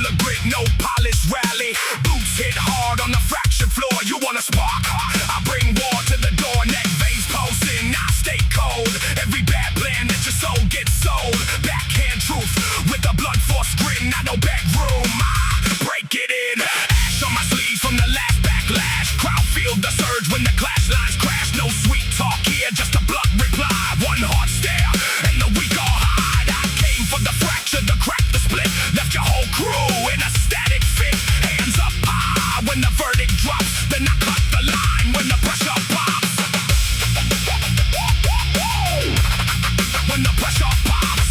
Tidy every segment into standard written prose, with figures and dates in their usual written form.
full of grit, no polish rally. Boots hit hard on the fractured floor. You wanna spark? I bring war to the door, neck veins pulsing. I stay cold. Every bad plan that your soul gets sold. Backhand truth with a blood force grin. I don't back room. I break it in. Ash on my sleeves from the last backlash. Crowd feel the surge when the clash lines crash. No sweet talk here, just a blunt reply. One hard stare and the weak all hide. I came for the fracture, the crack, the split. Left your whole crew in a static fit. Hands up high when the verdict drops. Then I cut the line when the pressure pops. When the pressure pops.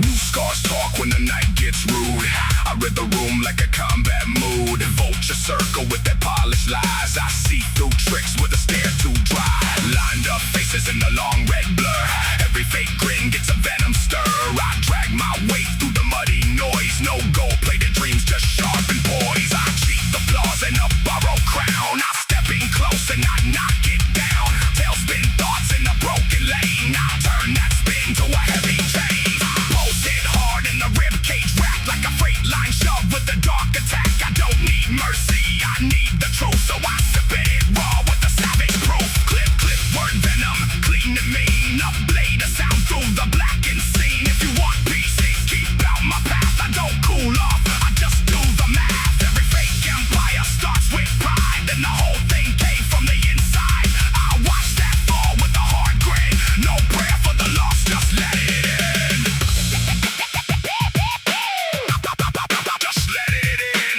New scars talk when the night gets rude. I read the room like a combat mood. Vulture circle with their polished lies. I see through tricks with a stare too dry. Lined up faces in the long red blur. Every fake grin gets a venom stir. I drag my way through the muddy noise. No gold-plated dreams, just sharp and poise. I cheat the flaws in a borrowed crown. I step in close and I knock it down. Tailspin thoughts in a broken lane. I turn that spin to a heavy chain. Posted hard in the rib cage, wrapped like a freight line shoved with a dark attack. I don't need mercy, I need the truth. So I spit it raw with a savage proof. Clip, clip, word venom, clean and mean. A blade of sound through the blackened scene. If you want peace, keep out my path. I don't cool off, I just do the math. Every fake empire starts with pride. Then the whole thing came from the inside. I watch that fall with a hard grin. No prayer for the lost, just let it in. Just let it in.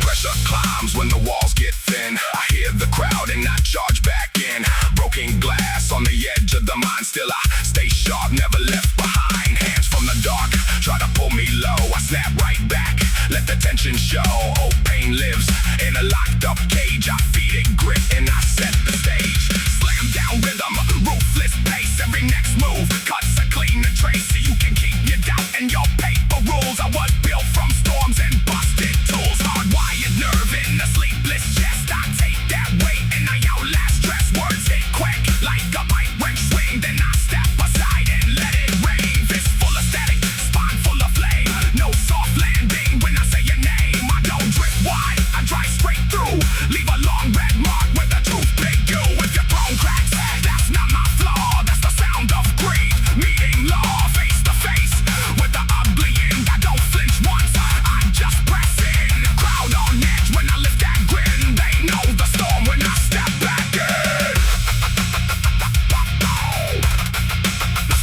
Pressure climbs when the walls get thin. I hear the crowd and I charge back in. Broken glass on the edge of the mind. Still I stay sharp, never left behind. Hands from the dark, try to pull me low. I snap right back, let the tension show. Oh, pain lives in a locked up cage. I feed it grit and I set the stage. Slam down rhythm, ruthless pace. Every next move cuts a clean the trace. So you can keep your doubt and your paper rules. I was built from storms and busted tools. Hardwired nerve in a sleepless chest. I take that weight and I outlast stress. Words hit quick like a bite wrench swing. Then I step aside and let it rain. Fist full of static, spine full of flame. No soft landing when I say your name. I don't drip wide, I drive straight through. Leave a long red mark where the truth big you. If your throne cracks, that's not my flaw. That's the sound of greed, meeting law. Face to face with the ugly end. I don't flinch once, I just press in. Crowd on edge when I lift that grin. They know the storm when I step back in.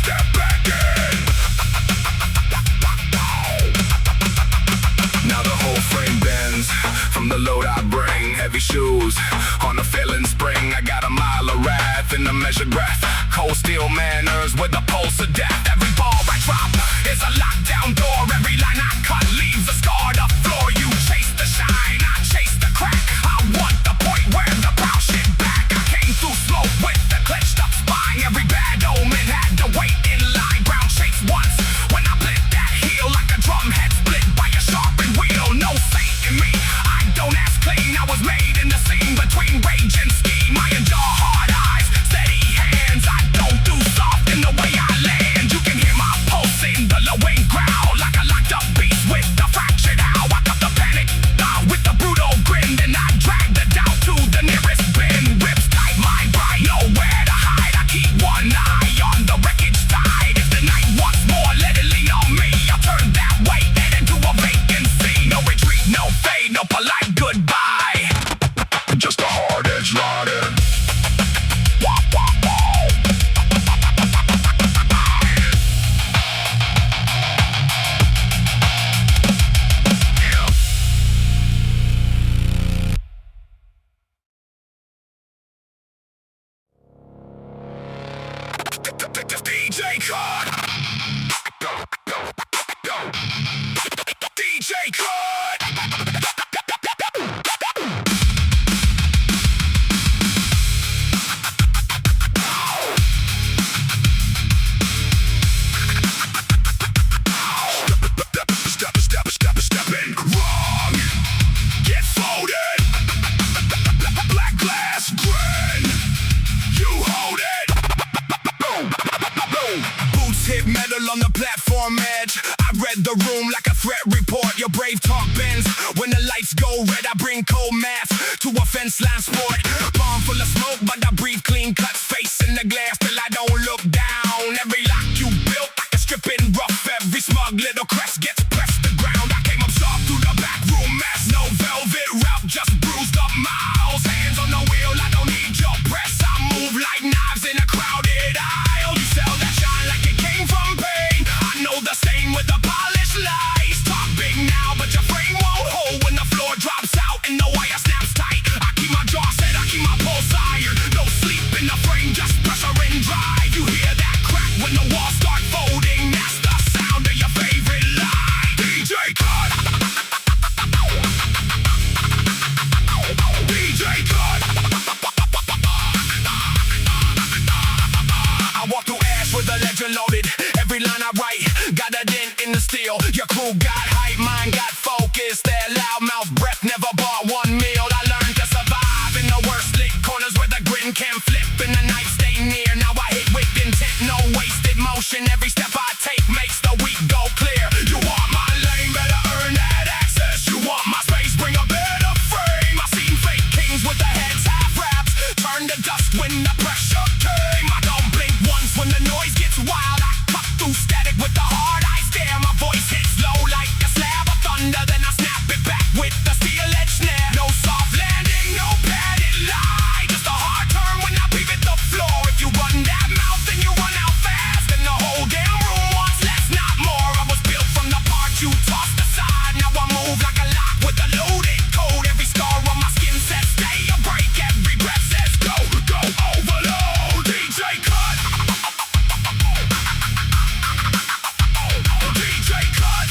Step back in. Now the whole frame bends from the load I bring. Heavy shoes on a failing spring. I got a mile of wrath in a measured breath. Cold steel manners with a pulse of death. Every ball I drop is a lockdown door. Every line I cut leaves a scarred up floor. You chase the shine, I chase the crack. I want the point where the brow shit back. I came through smoke with the clenched up spine. Every bad omen had to wait in line. Ground shakes once when I bled that heel like a drum head split by a sharpened wheel. No saint in me, I don't ask clean. I was made in the scene between rage and scheme. I endure hard eyes, steady hands. I don't do soft in the way I land. You can hear my pulse in the low end growl like a locked up beast with the fractured howl. I cut the panic with the brutal grin. Then I drag the doubt to the nearest bin. Rips tight, mind bright, nowhere to hide. I keep one eye on the wreckage tide. If the night wants more, let it lean on me. I'll turn that way, head into a vacancy. No retreat, no fade, no polite goodbye. Just a hard edge rider. DJ Cut. DJ Cut. Stepping wrong. Get folded. Black glass grin. storm edge. I read the room like a threat report. Your brave talk bends. When the lights go red, I bring cold math to a fence line sport. Palm full of smoke, but I breathe clean cuts. Face in the glass till I don't look down. Every lock you built like a stripping rough. Every smug little crest gets pressed to ground. I came up sharp through the back room mess. No velvet route, just bruised up miles. Hands on the wheel, I don't need your press. I move like knives in a crowded aisle. You sell that shine like it came from pain. I know the same with the polished lies. Talk big now, but your frame won't hold when the floor drops out and the wire snaps tight. I keep my jaw set, I keep my pulse iron. No sleep in the frame, just pressure and drive. You hear that crack when the walls start folding. That's the sound of your favorite line. DJ Cut. DJ Cut. I walk through ash with a legend loaded. Every line I write got a dent in the steel. Your crew got hype, mine got focus. That loudmouth breath never bought one meal. I learned to survive in the worst lit corners where the grin can flip and the night stay near. Now I hit with intent, no wasted motion. Every step I take makes the week go clear. You want my lane, better earn that access. You want my space, bring a better frame. I seen fake kings with their heads half wraps turn to dust when the pressure came. I don't blink once when the noise gets wild. I cut through static with the hard I stare. My voice hits low like a slab of thunder, then I snap it back with the steel edge snare. No soft landing, no padded lie. Just a hard turn when I pivot the floor. If you run that mouth, then you run out fast. And the whole damn room wants less, not more. I was built from the parts you tossed aside. Now I move like a lock with a loaded code. Every scar on my skin says stay or break. Every breath says go, go overload. DJ Cut. DJ Cut.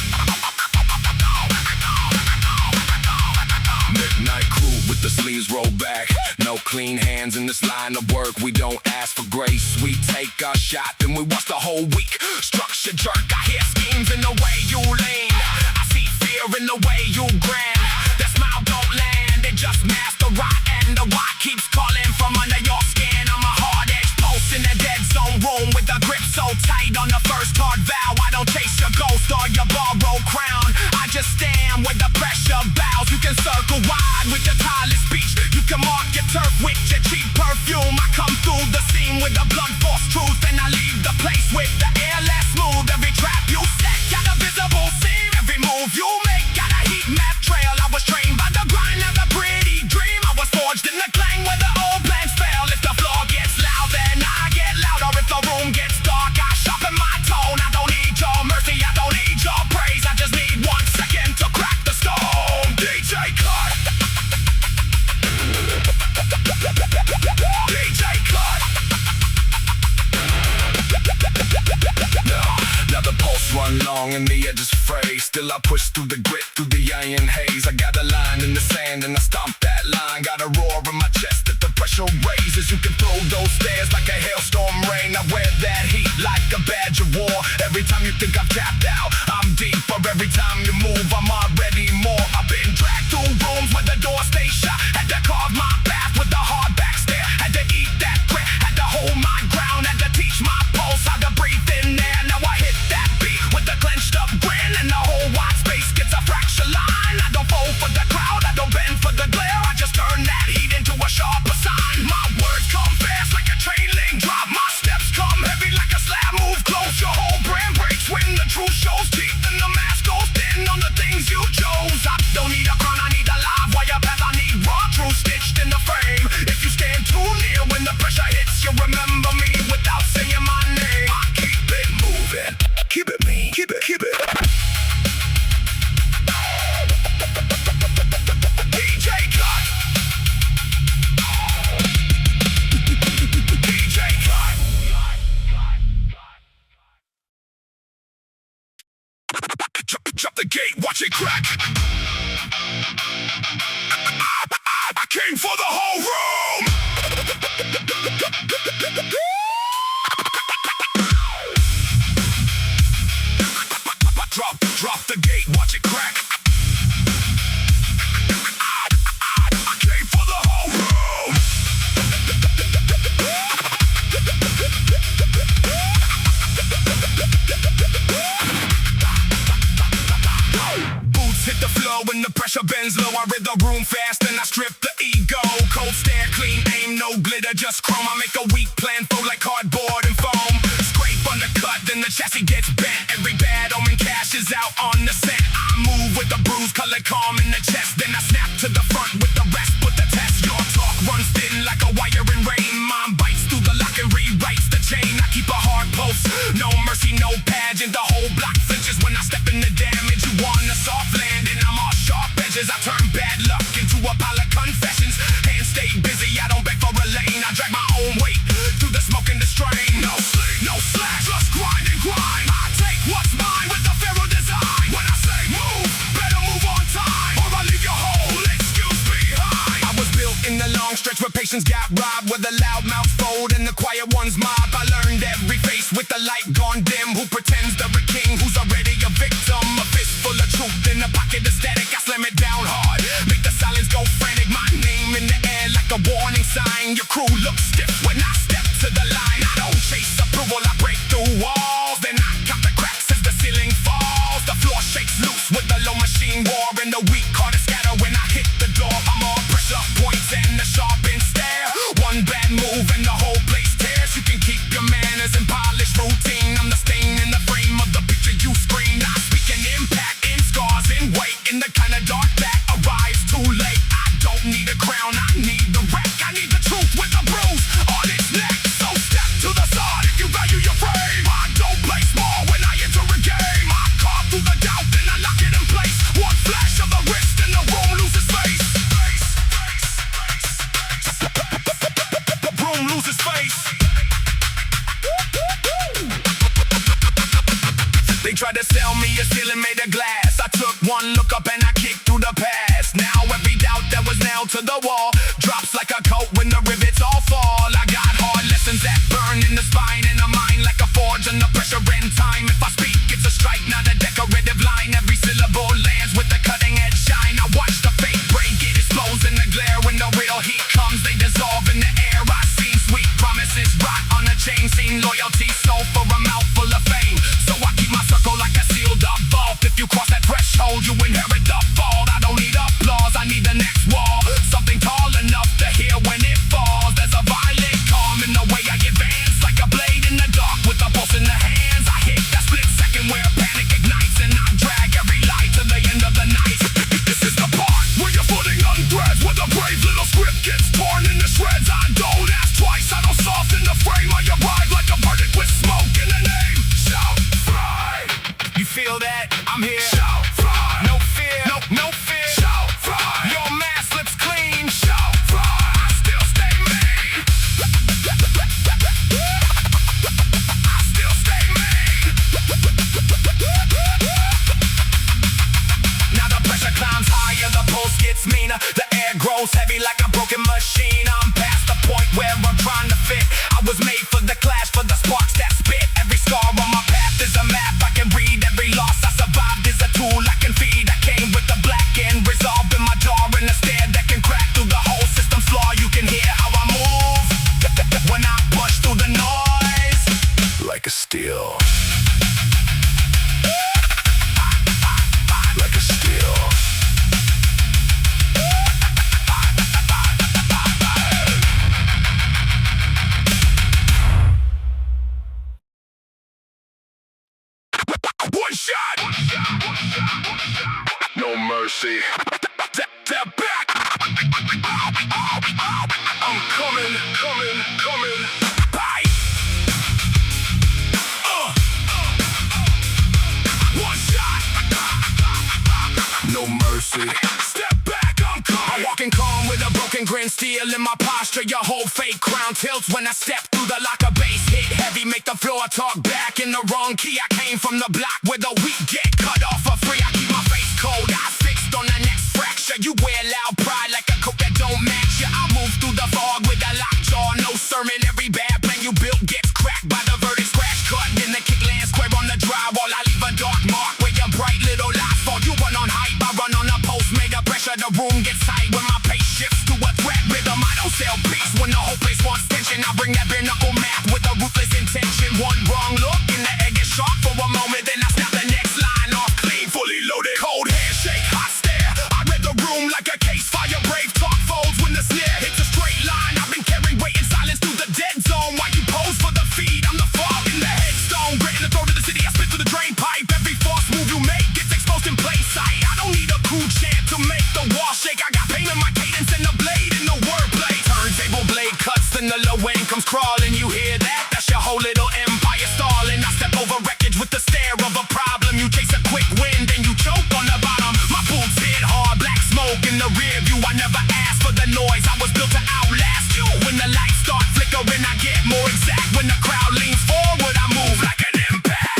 Midnight crew with the sleeves rolled back. No clean hands in this line of work. We don't ask for grace. We take a shot, then we watch the whole week. Structure jerk. I hear schemes in the way you lean. I see fear in the way you grin. That smile don't land. It just masks the rot, and the rot keeps calling from under your skin. I'm a hard edge post in a dead zone room with a grip so tight on the first hard vow. I don't chase your ghost or your borrowed crown. I just stand where the pressure bows. You can circle wide with your tireless speech. You can mark your turf with your cheap perfume. I come through the scene with a blunt force truth, and I leave the place with the air less smooth. Every trap you set got a visible seam. Every move you make got a heat map trail. I was trained by the grind of a pretty dream. I was forged in the clang where the old plans fail. If the floor gets loud, then I get louder. If the room gets dark, I sharpen my tone. I don't need your mercy, I don't need your praise. I just need 1 second to crack the stone. DJ Cut. DJ Cut. Now the pulse run long and the edges fray. Still I push through the grit, through the iron haze. I got a line in the sand and I stomp that line. Got a roar in my chest that the pressure raises. You can throw those stairs like a hailstorm rain. I wear that heat like a badge of war. Every time you think I've tapped out, I'm deeper. Every time you move, I'm already more. I've been dragged through rooms where the doors stay shut. Had to carve my path with a hard back stare. Had to eat that grit, had to hold my ground. Had to teach my pulse how to breathe in there. Now I hit that beat with a clenched up grin, and the whole wide space gets a fracture line. I don't fold for the crowd, I don't bend for the glare. I just turn that heat into a sharper sign. My words come fast like a train link drop. My steps come heavy like a slab move close. Your whole brand breaks when the truth shows. Teeth in the mask goes thin on the things you chose. I don't need a crown, I need a live wire path. I need raw truth stitched in the frame. If you stand too near when the pressure hits, you remember me without saying my name. I keep it moving, keep it mean, keep it. DJ Cut. DJ Cut. Drop the gate, watch it crack. I came for the whole room. Drop the gate, watch it crack. I came for the whole room. chrome. I make a weak plan, fold like cardboard and foam. Scrape undercut, then the chassis gets bent. Every bad omen cashes out on the scent. I move with a bruise, color calm in the chest. Then I snap to the front with the rest, put the test. Your talk runs thin like a wire in rain. Mine bites through the lock and rewrites the chain. I keep a hard pulse, no mercy, no pageant. The whole block flinches when I step in the damage. You want a soft landing, I'm all sharp edges. I turn bad luck into a pile of confessions. Hands stay busy, I don't beg for a lane. I drag my own weight through the smoke and the strain. No sleep, no slack, just grind and grind. I take what's mine with a pharaoh design. When I say move, better move on time, or I'll leave your whole excuse behind. I was built in the long stretch where patience got robbed, where the loud mouth fold and the quiet ones mob. I learned every face with the light gone dim. Who pretends they're a king, who's already a victim. A fist full of truth in a pocket of static. I slam it down hard, make the silence go frantic. My name in the air like a warning sign. Your crew looks stiff when I step to the line. I don't chase approval, I break through walls. Then I count the cracks as the ceiling falls. The floor shakes loose with the low machine war, and the weak heart is scatter when I hit the door. I'm all pressure points and the sharpened stare. One bad move and the whole place tears. You can keep your manners and polished routine. I'm the stain in the frame of the picture you screen. I speak an impact in scars and weight, in the kind of dark that arrives too late. I don't need a crown, I need the wreck. I need the truth with a bruise on its neck. So step to the side if you value your frame. I don't play small when I enter a game. I carve through the doubt, then I lock it in place. One flash of the wrist and the room loses face. The room loses face. They tried to sell me a ceiling made of glass. I took one look up and I kicked through the past. Now every doubt that was nailed to the wall drops like a coat when the rivets all fall. I got hard lessons that burn in the spine and a mind like a forge under pressure and time. If I speak, it's a strike, not a decorative line. Every syllable lands with the cutting edge shine. I watch the fake break, it explodes in the glare. When the real heat comes, they dissolve in the air. I seen sweet promises rot on a chain. Seen loyalty sold for a mouthful of fame. So I keep my circle like a sealed up vault. If you cross that threshold, you inherit the fault. I don't need applause, I need the next wall. Something tall enough to hear when it falls. There's a violent calm in the way I advance, like a blade in the dark with a pulse in the hands. I hit that split second where panic ignites, and I drag every light to the end of the night. This is the part where your footing unthreads, where the brave little script gets torn into shreds. I don't ask twice, I don't soften the frame. I arrive like a verdict with smoke in the name. Shout, fry. You feel that? I'm here. Shout, fry. No fear, no fear. Shout, fry. Your mask slips clean. Shout, fry. I still stay mean. I still stay mean. Now the pressure climbs higher, the pulse gets meaner. The air grows heavy like a broken machine. I'm past the point where I'm trying to fit. I was made for the clash, for the sparks that spit. Every scar on my path is a map. I can read every loss I survived is a tool I can feed. I came with the black end, resolved in my jaw and a stare that can crack through the whole system's flaw. You can hear how I move when I push through the noise like a steel. Like a steel. One shot. No mercy. They're back. I'm coming. Bye. One shot. No mercy. Step back, I'm coming. I'm walking calm with a broken grin, steel in my posture. Your whole fake crown tilts when I step through the locker. Bass hit heavy, make the floor talk back in the wrong key. I came from the block where the weak get cut off for free. I keep my face cold, I fixed on the next fracture. You wear loud pride like a coat that don't match you. I move through the fog with a lockjaw, no sermon. Every bad plan you built gets cracked by the verdict. Scratch cut, then the kick lands square on the drywall. I leave a dark mark where your bright little lights fall. You run on hype, I run on a post. Made of pressure, the room gets tight when my pace shifts to a threat rhythm. I don't sell peace when the whole place wants tension. I bring that bare knuckle math with a ruthless intention. One wrong look and the egg is sharp for a moment, then I snap the next line off clean, fully loaded. Cold handshake, hot stare. I read the room like a case, fire when the low end comes crawling. You hear that? That's your whole little empire stalling. I step over wreckage with the stare of a problem. You chase a quick win, then you choke on the bottom. My boots hit hard, black smoke in the rear view. I never asked for the noise, I was built to outlast you. When the lights start flickering, I get more exact. When the crowd leans forward, I move like an impact.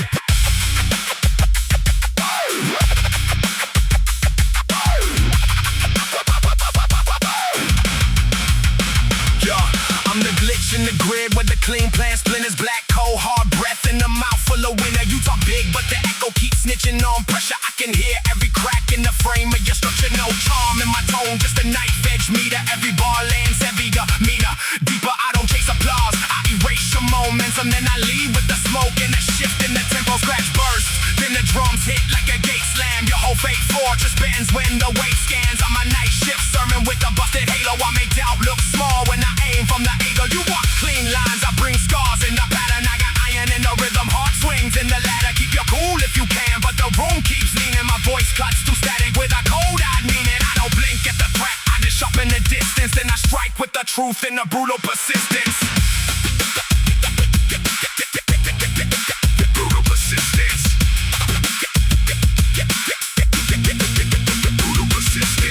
I'm the glitch in the grid with the clean plan splinters, black cold, hard breath in the mouth full of winter. You talk big, but the echo keeps snitching on pressure. I can hear every crack in the frame of your structure. No charm in my tone, just a knife edge meter. Every bar lands heavier, meter deeper. I don't chase applause, I erase your momentum. Then I leave with the smoke and a shift in the tempo. Scratch burst, then the drums hit like a gate slam. Your whole fake fortress bends when the weight scans. I'm a night shift sermon with a busted halo. I make doubt look small when I aim from the eagle. You walk clean lines, I bring scars in the pattern. I got iron in the rhythm, hard swings in the ladder. Keep you cool if you can, but the room keeps leaning. My voice cuts too static with a cold-eyed meaning. I don't blink at the threat, I just sharpen the distance. Then I strike with the truth and the brutal persistence. Brutal persistence.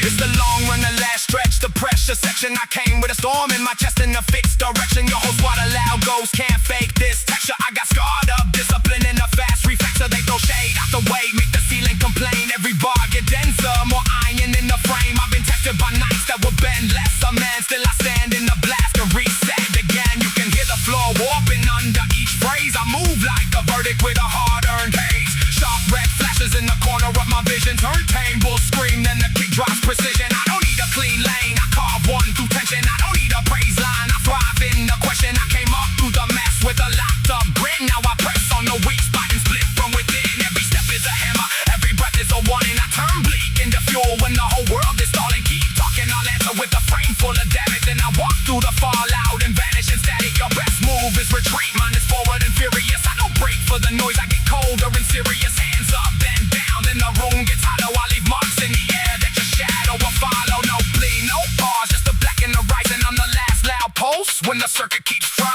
It's the long run, the last stretch, the pressure section. I came with a storm in my chest in a fixed direction. Your whole squad of loud ghosts can't fake this texture. I got scarred up, discipline in a fast reflexer. They throw shade out the way, make the ceiling complain. Every bar get denser, more iron in the frame. I've been tested by nights that will bend less. A man, still I stand in the blast to reset again. You can hear the floor warping under each phrase. I move like a verdict with a hard-earned haze. Sharp red flashes in the corner of my vision. Turntables scream, then the kick drops precision. I don't need a clean lane, I carve one through tension. I don't need a praise line, I thrive in the question. I came up through the mess with a locked up grin. Now I press on the weak spot and split from within. Every step is a hammer, every breath is a warning. I turn bleak into fuel when the whole world is stalling. Keep talking, I'll answer with a frame full of damage. Then I walk through the fallout and vanish in static. Your best move is retreat, mine is forward and furious. I don't break for the noise, I get colder and serious. Hands up, then down, then the room gets hollow. I leave marks in the air that your shadow will follow. No bleed, no pause, just the black and the rising. I'm the last loud pulse when the circuit keeps frying.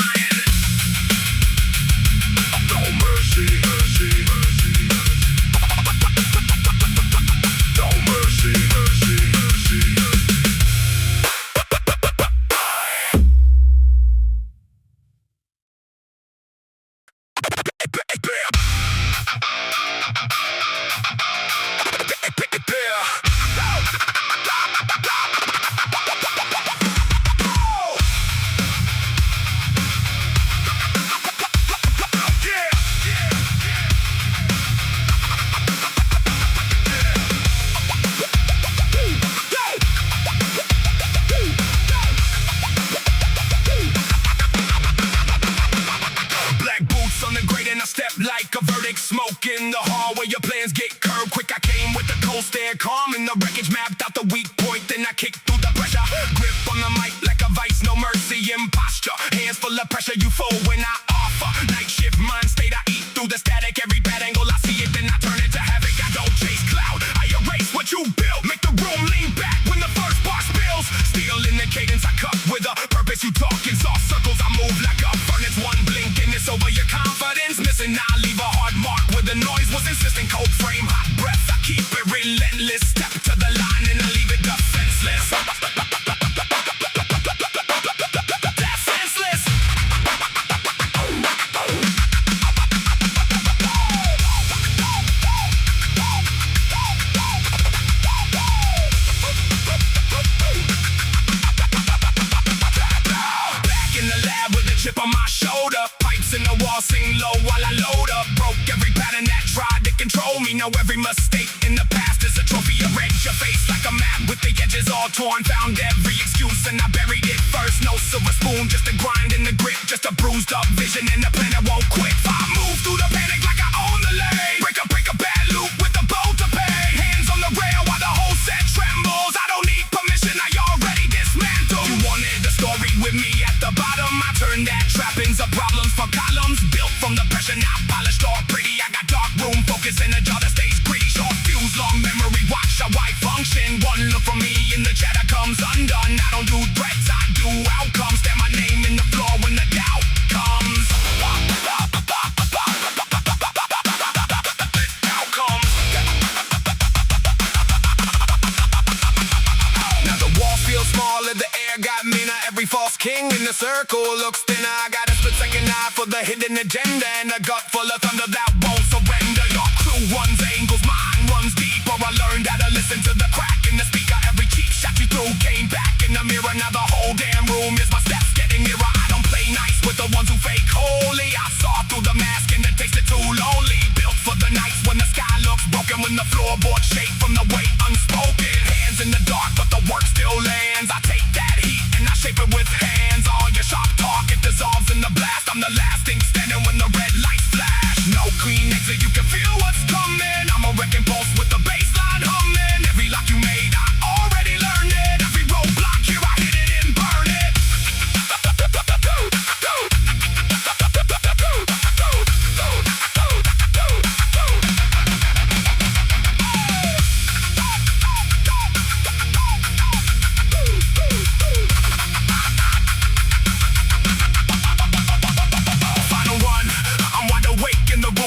No mercy, mercy, mercy, mercy. No mercy, mercy, mercy, mercy. Like a verdict, smoke in the hallway. Your plans get curved quick. I came with the cold stare, calm in the wreckage, mapped out the weak point. Then I kick through the pressure, grip on the mic like a vice, no mercy in posture. Hands full of pressure, you fold when I offer. Night shift, mind state, I eat through the static. Every bad angle I see it, then I turn it to havoc. I don't chase cloud, I erase what you built. Make the room lean back when the first bar spills. Steel in the cadence, I cut with a purpose. You talk in soft circles, I move like a furnace. One blink and it's over, your confidence missing. I leave a hard mark where the noise was insistent. Cold frame, hot breath, I keep it relentless. Step to the line and I leave it defenseless. Defenseless. Back in the lab with a chip on my shoulder. Pipes in the wall, sing low while I load up. Broke every pattern that tried to control me. Know every mistake in the past is a trophy. Erase your face like a map with the edges all torn. Found every excuse and I buried it first. No silver spoon, just a grind in the grip. Just a bruised up vision and the plan that won't quit. I move through the panic like I own the lane. Break a bad loop with a bow to pay. Hands on the rail while the whole set trembles. I don't need permission, I already dismantled. You wanted the story with me at the bottom. I turned that trappings of problems for columns. Built from the pressure, not polished or pretty. I got dark room focus in a jaw that stays gritty. Short fuse, long memory, watch how I function. One look from me and the chatter comes undone. I don't do threats, I do outcomes. Stand my name in the looks thinner. I got a split-second eye for the hidden agenda, and a gut full of thunder that won't surrender. Your crew runs angles, mine runs deeper. I learned how to listen to the crack in the speaker. Every cheap shot you threw came back in the mirror. Now the whole damn room is my steps getting nearer. I don't play nice with the ones who fake holy. I saw through the mask and it tasted too lonely. Built for the nights when the sky looks broken, when the floorboards shake from the weight unspoken. Hands in the dark, but the work still lands. I take that heat and I shape it with hands. All your sharp talk, it dissolves in the blast. I'm the last thing standing when the red lights flash. No clean exit, you can feel what's coming. I'm a wrecking pulse with the baseline humming. Every lock you made, I already learned it. Every roadblock here, I hit it and burn it.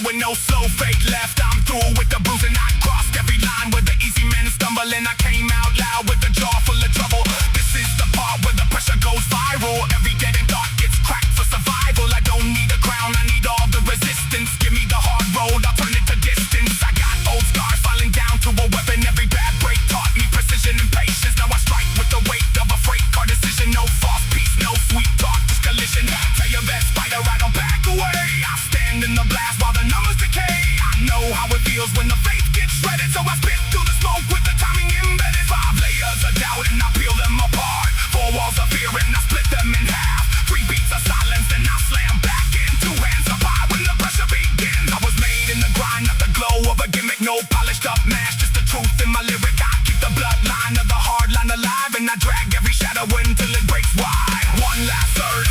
No slow fake left, I'm through with the bruising. I crossed every line where the easy men stumbling. I came out loud with a jaw full of trouble. This is the part where the pressure goes viral. Every dead end thought gets cracked for survival. I don't need a crown, I need all the resistance. Give me the hard road, I'll turn it to distance. I got old scars falling down to a weapon. Every bad break taught me precision and patience. Now I strike with the weight of a freight car decision. No false peace, no sweet talk, just collision. Tell your best fighter I don't back away. I stand in the blast while the numbers decay. I know how it feels when the faith gets shredded, so I spit through the smoke with the timing embedded. 5 layers of doubt and I peel them apart. 4 walls of fear and I split them in half. 3 beats of silence and I slam back in. 2 hands up high when the pressure begins. I was made in the grind, not the glow of a gimmick. No polished up mask, just the truth in my lyric. I keep the bloodline of the hard line alive, and I drag every shadow until it breaks wide. One last surge,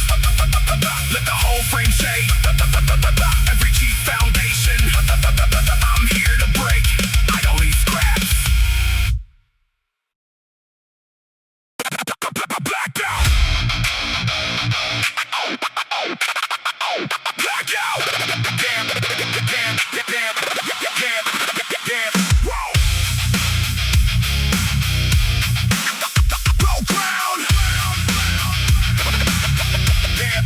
let the whole frame shake. Every cheap foundation, I'm here to break. I don't need scraps. Blackout. Blackout. Damn. Whoa. Low ground. Damn.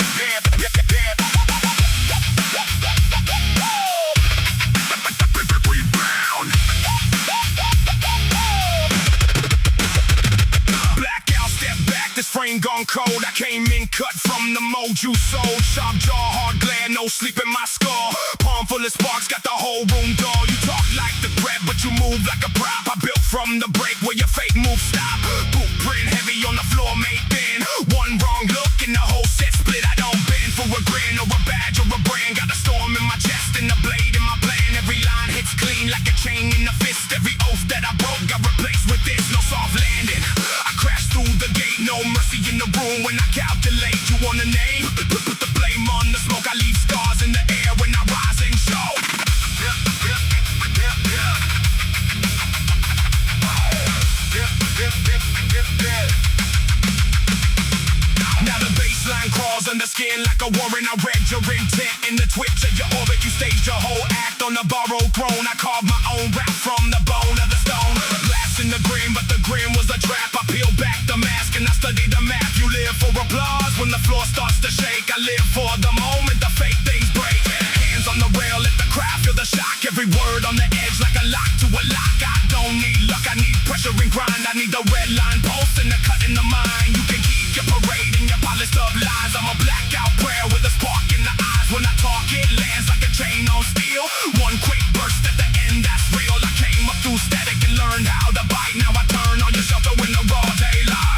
Frame gone cold, I came in cut from the mold you sold. Sharp jaw, hard glare, no sleep in my skull. Palm full of sparks, got the whole room dull. You talk like the threat, but you move like a prop. I built from the break where your fake moves stop. Blueprint heavy on the floor, made thin. One wrong look and the whole set split. I don't bend for a grin or a badge or a brand. Got a storm in my chest and a blade in my plan. Every line hits clean like a chain in the fist. Every oath that I broke got replaced with this. No soft landing, I crashed through the gate. No mercy in the room when I calculate. You want a name? Put the blame on the smoke. I leave scars in the air when I rise and show. Now the baseline crawls under skin like a warrant. I read your intent in the twitch of your orbit. You staged your whole act on a borrowed throne. I carved my own rap from the bone of the stone. Glass in the grin, but the grin was a trap. I peeled back the mask and I studied the map. You live for applause when the floor starts to shake. I live for the moment the fake things break. Hands on the rail, let the crowd feel the shock. Every word on the edge like a lock to a lock. I don't need luck, I need pressure and grind. I need the red line pulse and the cut in the mind. You can keep your parade and your polished up lies. I'm a blackout prayer with a spark in the eyes. When I talk it lands like a chain on steel. One quick burst at the end, that's real. I came up through static and learned how to bite. Now I turn on your shelter in the raw daylight.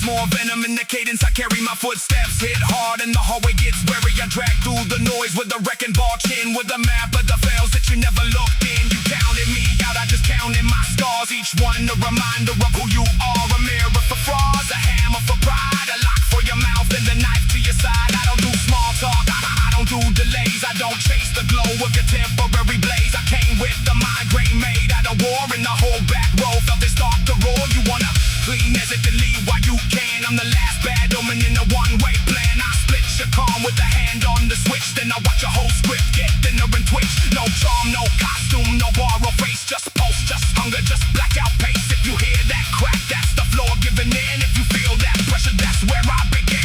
More venom in the cadence, I carry my footsteps. Hit hard and the hallway gets weary. I drag through the noise with a wrecking ball chin. With a map of the fails that you never looked in. You counted me out, I just counted my stars. Each one a reminder of who you are. A mirror for frauds, a hammer for pride. A lock for your mouth and the knife to your side. I don't do small talk, I don't do delays. I don't chase the glow of your temporary blaze. I came with the migraine made out of war. And the whole back row felt it start to roar. You wanna clean as positively while you can. I'm the last bad omen in a one-way plan. I split your calm with a hand on the switch, then I watch your whole script get thinner and twitch. No charm, no costume, no borrow face, just pulse, just hunger, just blackout pace. If you hear that crack, that's the floor giving in. If you feel that pressure, that's where I begin.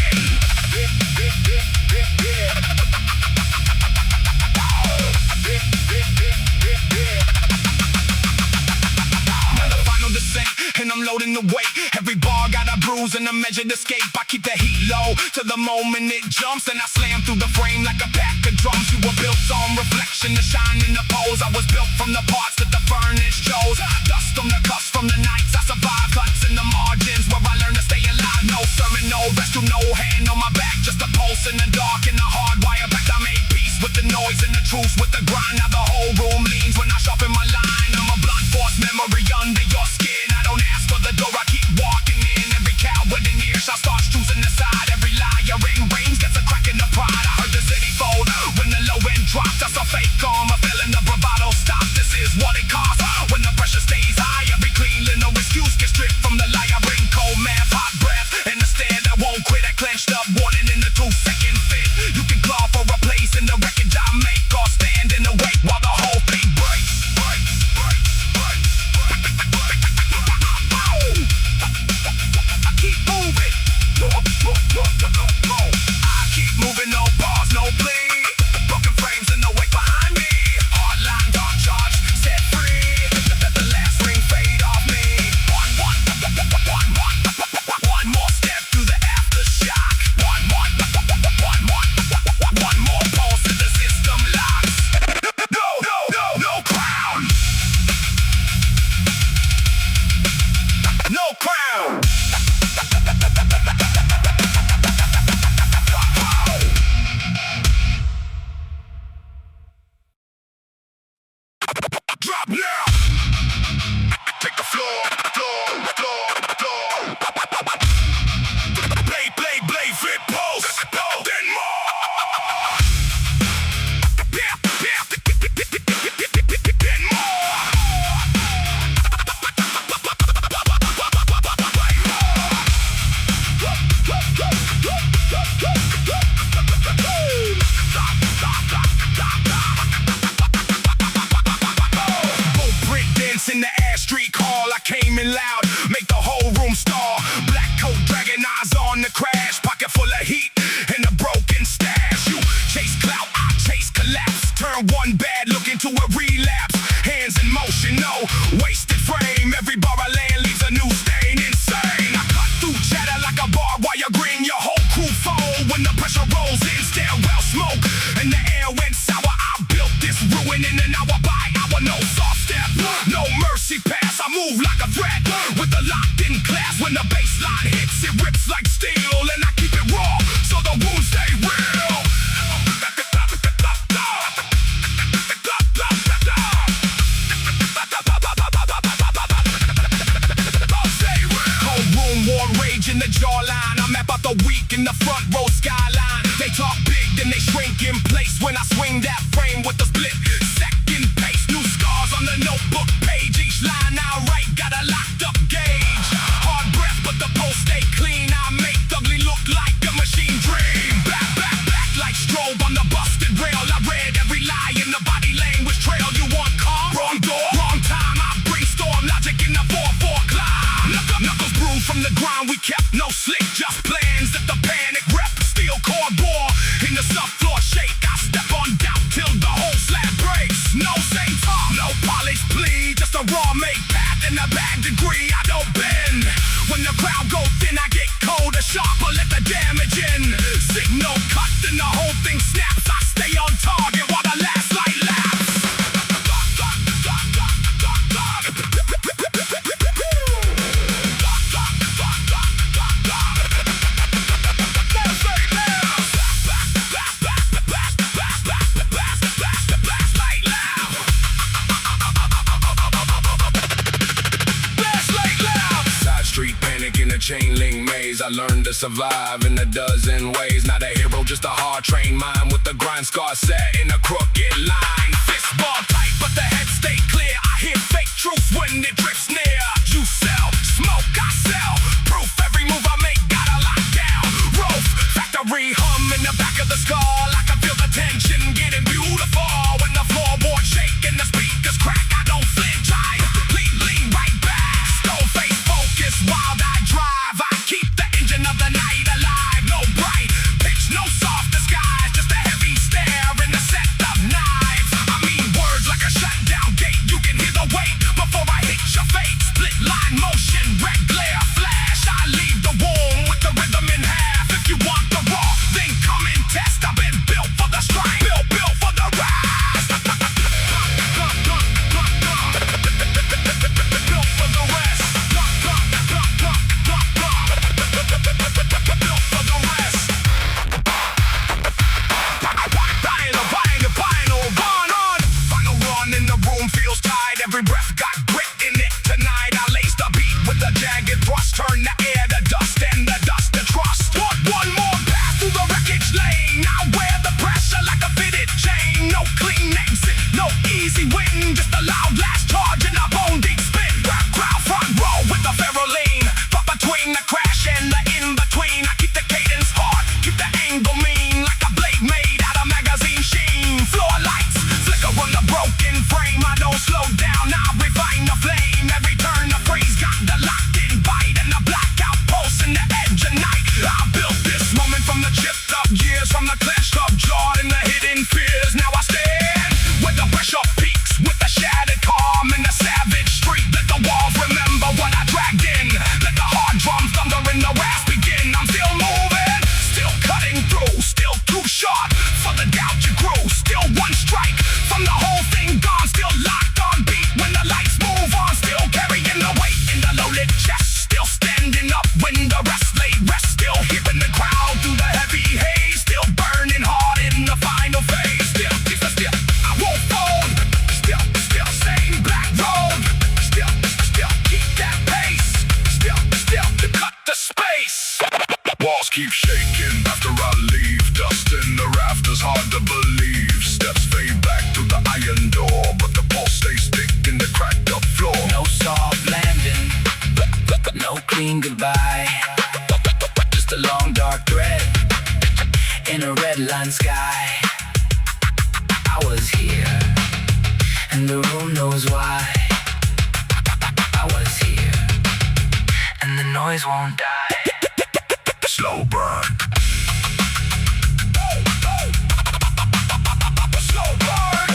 And I'm loading the weight. Every bar got a bruise and a measured escape. I keep the heat low to the moment it jumps, and I slam through the frame like a pack of drums. You were built on reflection, the shine in the pose. I was built from the parts that the furnace chose. Dust on the cuffs from the nights I survived. Cuts in the margins where I learned to stay alive. No sermon, no rescue, no hand on my back. Just a pulse in the dark and a hard wire back. I made peace with the noise and the truth with the grind. Now the whole room leans when I sharpen my line. I'm a blunt force memory under your skin. I don't ask for the door, I keep walking in. Every coward in earshot starts choosing the side. Every lying range gets a crack in the pride. I heard the city fold when the low end drops. That's a fake calm, a feeling the bravado stops. This is what it costs when the pressure stays high. Every clean little excuse gets stripped from the lie. I bring cold math, hot breath, and the stare that won't quit. I clenched up, warning in the 2-second fit. You can claw for a place in the wreckage I make, or stand in the wake while the whole thing breaks. I keep moving. I keep moving, no pause, no plea. Broken frames in the wake behind me. Hardline, dark charge, set free. The last ring fade off me. One more step through the aftershock. One more pulse to the system locks. No crown. No crown. Drop now. Take the floor. Play, fit, pulse. Then more. Then more. Blueprint dance in the air street call. I came in loud, make the whole room stall. Black coat, dragon eyes on the crash. Pocket full of heat and a broken stash. You chase clout, I chase collapse. Turn one bad look into a relapse. Hands in motion, no wasted frame. Every bar I land leaves a new stain. Insane, I cut through chatter like a barbed wire green. Your whole crew fold when the pressure rolls in. Stairwell smoke and the air went sour. I built this ruin in an hour by hour. No soft step, no mercy pass. I move like a threat with the locked in class. When the baseline hits, it rips like steel, and I keep it raw so the wounds stay real. Cold room, war rage in the jawline. I map out the weak in the front row skyline. They talk big, then they shrink in place when I swing that frame with the split second pace. New scars on the notebook page. Each line I write got a locked up gauge. Hard breath, but the pulse stay clean. I make ugly look like a machine dream. Back like strobe on the busted rail. I read every lie in the body language trail. You want calm? Wrong door, wrong time. I brainstorm logic in the 4-4 climb. Knuckles bruised from the grind. We kept no slick, just plans that the panic rep. Steel core bore in the subfloor shake. I step on doubt till the whole slab breaks. No same talk, no polished plea, just a raw make path and a bad degree. I don't bend. When the crowd go thin, I get colder, sharper, let the damage in. Signal cut, then the whole thing snaps. I stay on target while the last light laps. Chain link maze, I learned to survive in a dozen ways. Not a hero, just a hard-trained mind with the grind scar set in a crooked line. Fist ball tight, but the head stay clear. I hear fake truths when it drifts near. You sell, smoke, I sell. Proof when the raps begin. I'm still moving, still cutting through, still too sharp for the doubt you grew. Still one strike from the whole thing gone, still locked on beat when the lights move on. Still carrying the weight in the loaded chest, still standing up when the rest lay rest. Still hearing the crowd through the heavy haze, still burning hard in the final phase. Still, I won't fold. Still same black road. Still keep that pace. Still to cut the space. Walls keep shaking after I leave. Dust in the rafters, hard to believe. Steps fade back to the iron door, but the pulse stays thick in the cracked up floor. No soft landing, no clean goodbye. Just a long dark thread in a red line sky. I was here, and the room knows why. I was here, and the noise won't die. Slow burn. Slow burn.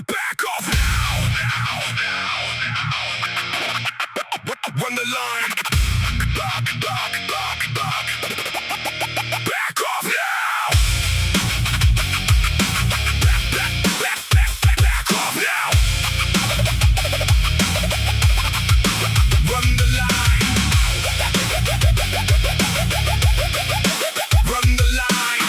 Back off now. Run the line. Back off now. Back off now. Run the line. Run the line.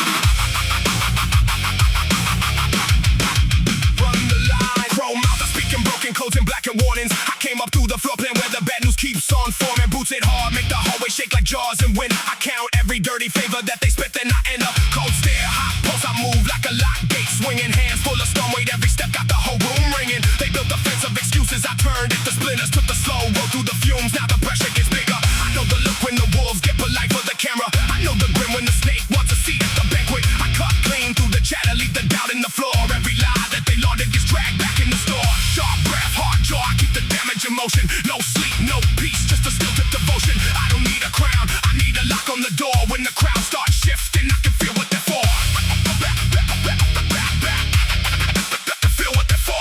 Run the line. Chrome mouth, I'm speaking broken codes and black and warnings. I came up through the floor plan where the bad news keeps on forming. Boots it hard, make the hallway shake like jaws. And when I count every dirty favor that they spit, then I end up cold stare, hot pulse. I move like a lock gate, swinging hands full of storm weight. Every step got the whole room ringing. They built a fence of excuses. I turned it to splinters, took the slow road through the fumes. Now the pressure gets bigger. I know the look when the wolves get polite for the camera. I know the grin when the snake wants a seat at the banquet. I cut clean through the chatter, leave the doubt in the floor. Every lie that they lauded gets dragged back in the store. Sharp breath, hard jaw, I keep the damage in motion. No sleep, no peace, just a still tip devotion. I don't need a crown, I need a lock on the door. When the crowd starts shifting, I can feel what they're for. Back. Feel what they're for.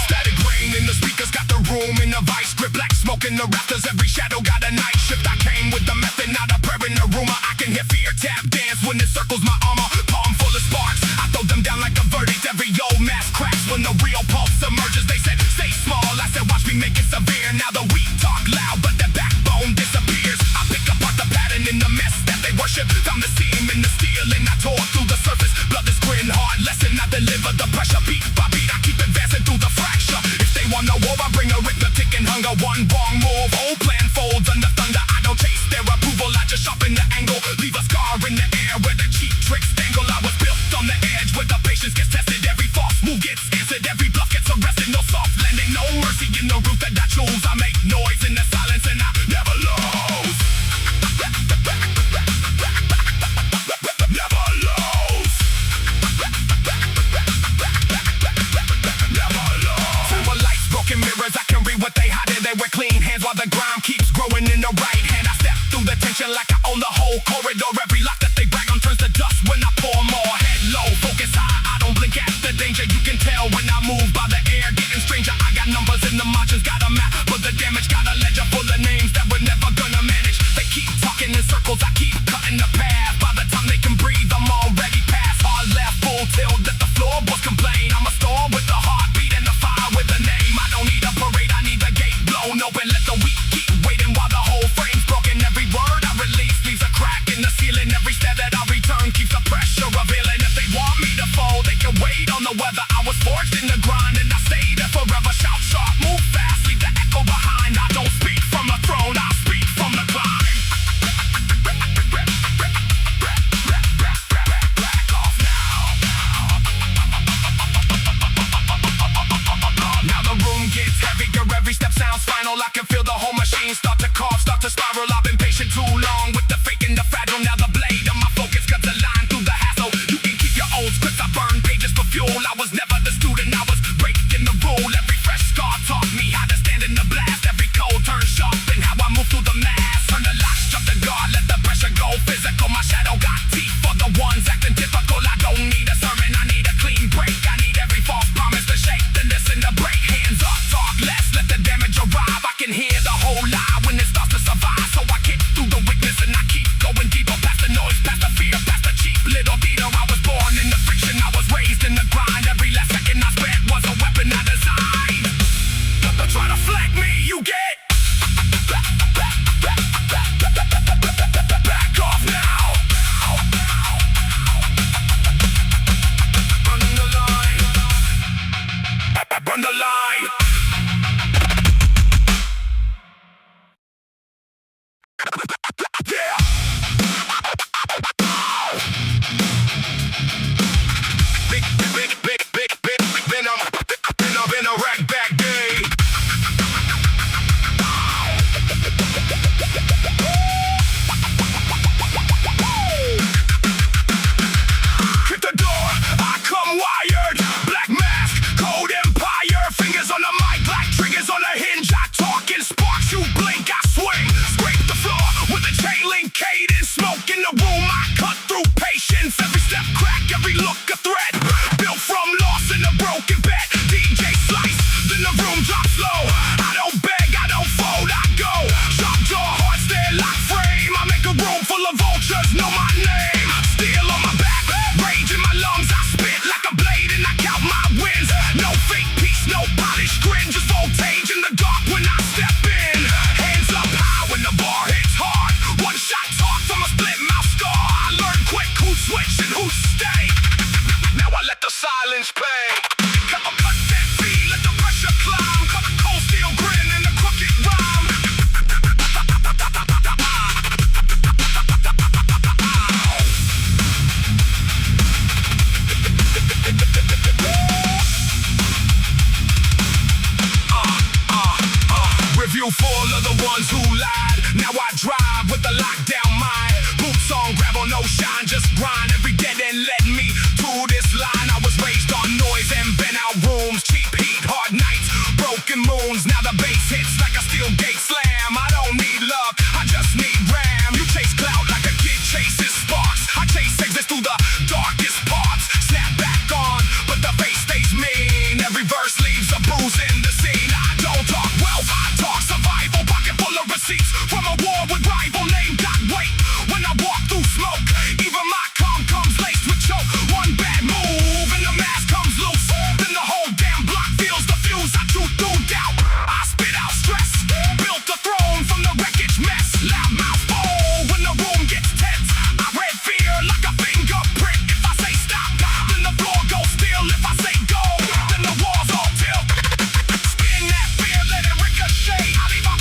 Static rain in the speakers, got the room in a vice grip. Black smoke in the rafters, every shadow got a night shift. I came with the method, not a prayer in a rumor. I can hear fear tap dance when it circles my armor. Palm full of sparks, I throw them down like a verdict. Every old mask cracks when the real pulse emerges. They said, stay small, I said, watch me make it severe. Now the weak talk loud, but their backbone disappears. I pick apart the pattern in the mess that they worship. Found the seam in the steel and I tore through the surface. Blood is grin, hard lesson, I deliver the pressure. Beat by beat, I keep advancing through the fracture. If they want no war, I bring arithmetic and hunger. One wrong move, whole plan folds under thunder. I don't chase their approval, I just sharpen the angle. Leave a scar in the air where the cheap tricks dangle. I was built on the edge where the patience gets tested. Every false move gets answered, every bluff gets arrested. No soft landing, no mercy in the route that I choose. I make noise in the silence and I never lose. Never lose. Silver lights, broken mirrors, I can read what they hiding. They wear clean hands while the grime keeps growing in the right hand. I step through the tension like I own the whole corridor. Every lock that they brag on turns to dust when I pour more. Head low, focus high, I don't blink at the danger. You can tell when I move by the air, getting stranger. I got numbers in the margins, got a map, but the damage got a ledger full of names that we're never gonna manage. They keep talking in circles, I keep cutting the path. By the time they can breathe, I'm already past. Hard left, full tilt, let the floorboards complain. I'm a storm with the heartbeat and the fire with a name. I don't need a parade, I need the gate blown open. Let the weak keep waiting while the whole frame's broken. Every word I release leaves a crack in the ceiling. Every step that I return keeps the pressure revealing. If they want me to fall, they can wait on the weather. I was forged in the grind and I stay there forever. Shout sharp, move fast, leave the echo behind. I don't speak from the throne, I speak from the climb. evil, no shine, just grind. Every dead end led me to this line. I was raised on noise and bent out rooms, cheap heat, hard nights, broken moons. Now the bass hits like a steel gate slam. I don't need love, I just need ram. You chase clout like a kid chases sparks. I chase exits through the darkest parts. Snap back on, but the face stays mean. Every verse leaves a bruise in the scene. I don't talk wealth, I talk survival. Pocket full of receipts from a war with rival. Name got weight when I walk through smoke. Even my calm comes laced with choke. One bad move and the mask comes loose. Then the whole damn block feels the fuse. I chew through doubt, I spit out stress. Built a throne from the wreckage mess. Loud mouth full when the room gets tense. I read fear like a fingerprint. If I say stop, then the floor goes still. If I say go, then the walls all tilt. Spin that fear, let it ricochet. I leave a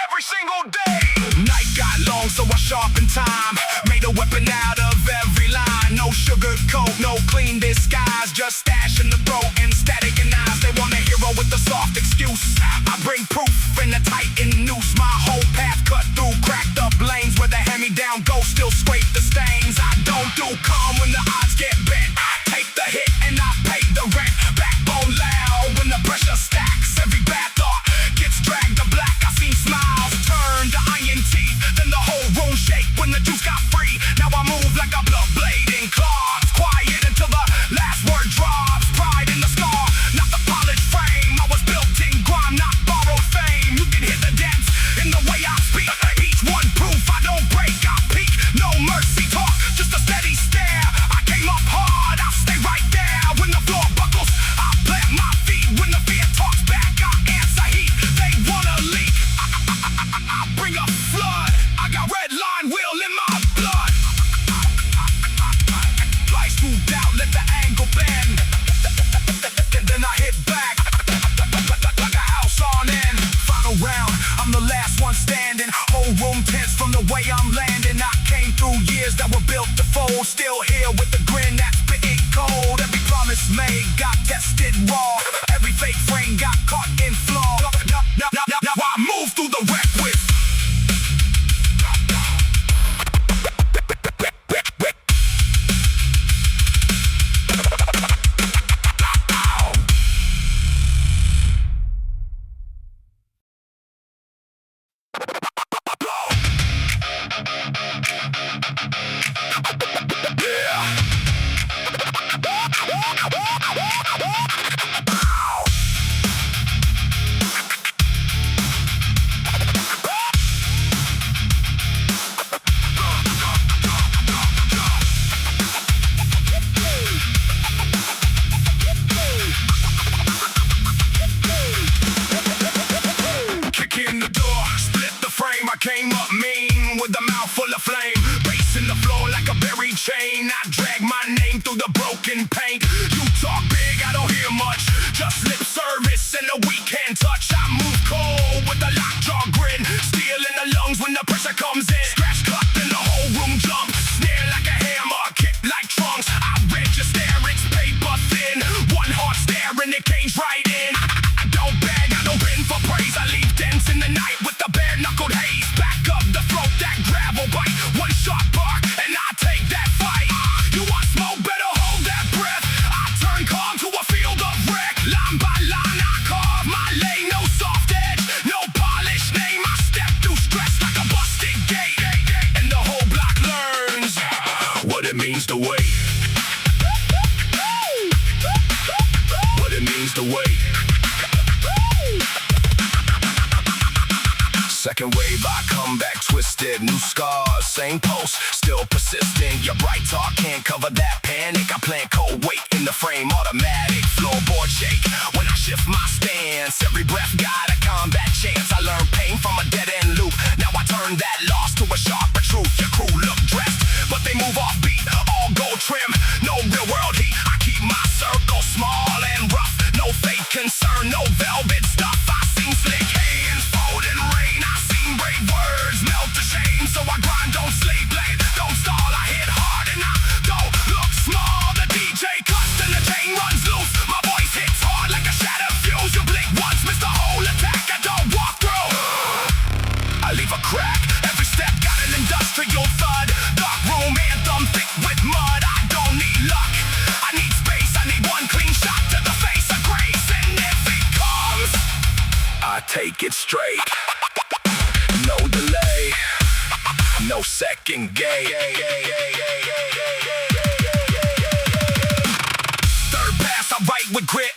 every single day. Night got long, so I sharpened time. Made a weapon out of every line. No sugar coat, no clean disguise. Just stash in the throat and static in eyes. They want a hero with a soft excuse. I bring proof in a tightened noose. My whole path cut through cracked up lanes where the hand-me-down ghost still scrape the stains. I don't do calm when the odds get bent. I take the hit and I pay the rent. Backbone loud when the pressure stacks. Every bad thought gets dragged to black. I seen smiles turn to iron teeth. Then the whole room shake when the juice got free. Now I move like a blood blade in claws. Quiet until the last word drops. Pride in the scar, not the polished frame. I was built in grime, not borrowed fame. You can hear the dents in the way I speak. Each one proof I don't break. I peak, no mercy talk, just a steady stare. I came up hard, I'll stay right there. When the floor buckles, I plant my feet. When the fear talks back, I answer heat. They wanna leak, I bring a flood. I got red line wheel in my blood. Light smoothed out, let the angle bend. Then I hit back like a house on end. Final round, I'm the last one standing. Whole room tense from the way I'm landing. I came through years that were built to fold. Still here with the grin that's spitting cold. Every promise made got tested raw. Every fake frame got caught in flaw. Now I move through the wreck with came up mean with a mouth full of flame. Racing the floor like a buried chain. I drag my name through the broken paint. You talk big, I don't hear much. Just lip service and a weak hand touch. I move cold with a lockjaw grin. Steel in the lungs when the pressure comes in. Scratch cut then the whole room jump. Snare like a hammer, kick like trunks. I read your stare, it's paper thin. One heart staring, it cage right in. I don't beg, I don't bend for praise. I leave dents in the night with the bare knuckled haze. Back up the throat, that gravel bite. One shot bark, and I take that fight. You want smoke, better hold that breath. I turn calm to a field of wreck. Line by line, I carve my lane. No soft edge, no polished name. I step through stress like a busted gate. And the whole block learns what it means to wait. What it means to wait. Second wave, I come back twisted. New scars, same pulse, still persistent. Your bright talk can't cover that panic. I plant cold weight in the frame, automatic. Floorboard shake when I shift my stance. Every breath got a combat chance. I learned pain from a dead-end loop. Now I turn that loss to a sharper truth. Your crew look dressed, but they move off beat. All gold trim, no real world heat. I keep my circle small and rough. No fake concern, no velvet stuff. I seen slick hands fold in rain. I seen brave words melt to shame. So I grind, don't sleep, blade, don't stall. I hit hard and I don't look small. The DJ cuts and the chain runs loose. My voice hits hard like a shattered fuse. You blink once, miss the whole attack. I don't walk through, I leave a crack. Every step got an industrial thud. Dark room make it straight. No delay, no second gate. Third pass, I write with grit.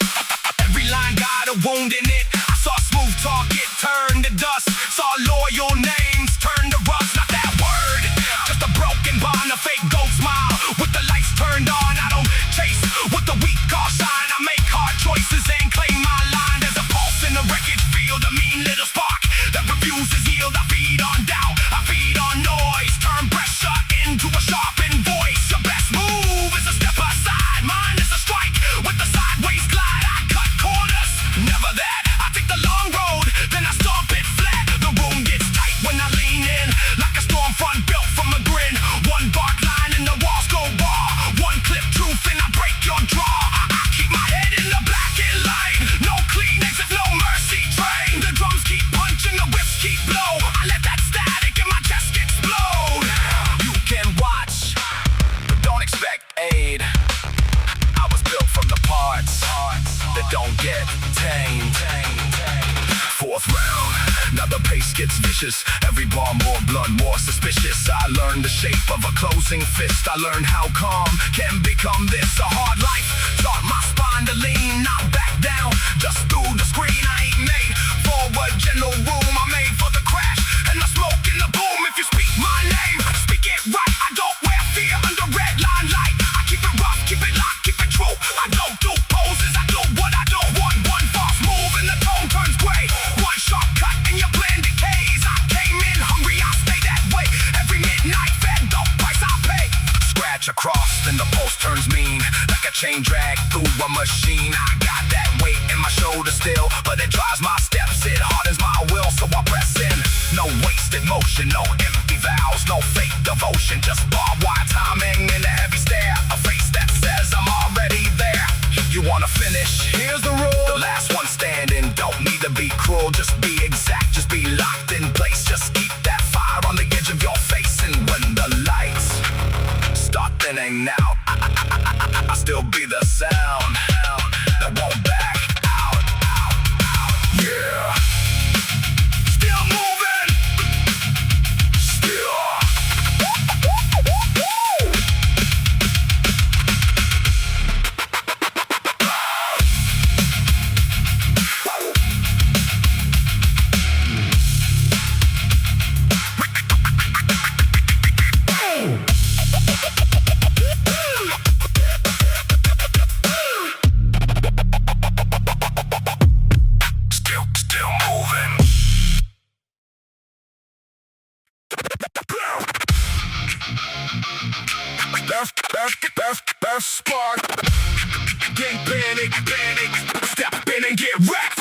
Every line got a wound in it. I saw smooth talk get turned to dust. Saw loyal names turn to rust. Not that word, just a broken bond, a fake gold smile. With the lights turned on, I don't chase with the weak car shine. I make hard choices and claim my line. There's a pulse in the wreckage field, a mean little spark that refuses yield. I feed on doubt, I feed on noise. Turn pressure into a sharpened voice. Your best move is a step aside. Mine is a strike with the sideways glide. I cut corners, never that. I take the long road, then I stomp it flat. The room gets tight when I lean in, like a storm front built from a grin. One bark line and the walls go bar. One clip truth and I break your jaw. I keep my head in the black and light. No clean exit, no mercy train. The drums keep punching, the whips keep blow. I let that static in my chest explode. You can watch, but don't expect aid. I was built from the parts that don't get tamed. Fourth round, now the pace gets vicious. Every bar more blunt, more suspicious. I learned the shape of a closing fist. I learned how calm can become this. A hard life taught my spine to lean, not back down. Just through the screen, I ain't made for a general room. I'm made for the crash and the smoke and the boom. If you speak my name, speak it right. I don't wear fear under red line light. I keep it rough, keep it locked, keep it true. I don't do poses, I do what I don't want. One false move and the tone turns gray. One sharp cut and your plan decays. I came in hungry, I stay that way. Every midnight fed, the price I pay. Scratch across, then the pulse turns mean. Like a chain drag through a machine. I got that weight in my shoulder still, but it drives my steps, it hardens my will, so I press in. No wasted motion, no empty vows, no fake devotion, just barbed wire timing and a heavy stare. A face that says I'm already there. You wanna finish? Here's the rule. The last one standing, don't need to be cruel, just be exact, just be locked in place. Just keep that fire on the edge of your face, and when the lights start thinning out, I'll still be the sound that won't back out. Yeah. Still moving. Still. That's spark. Get panic, step in and get wrecked.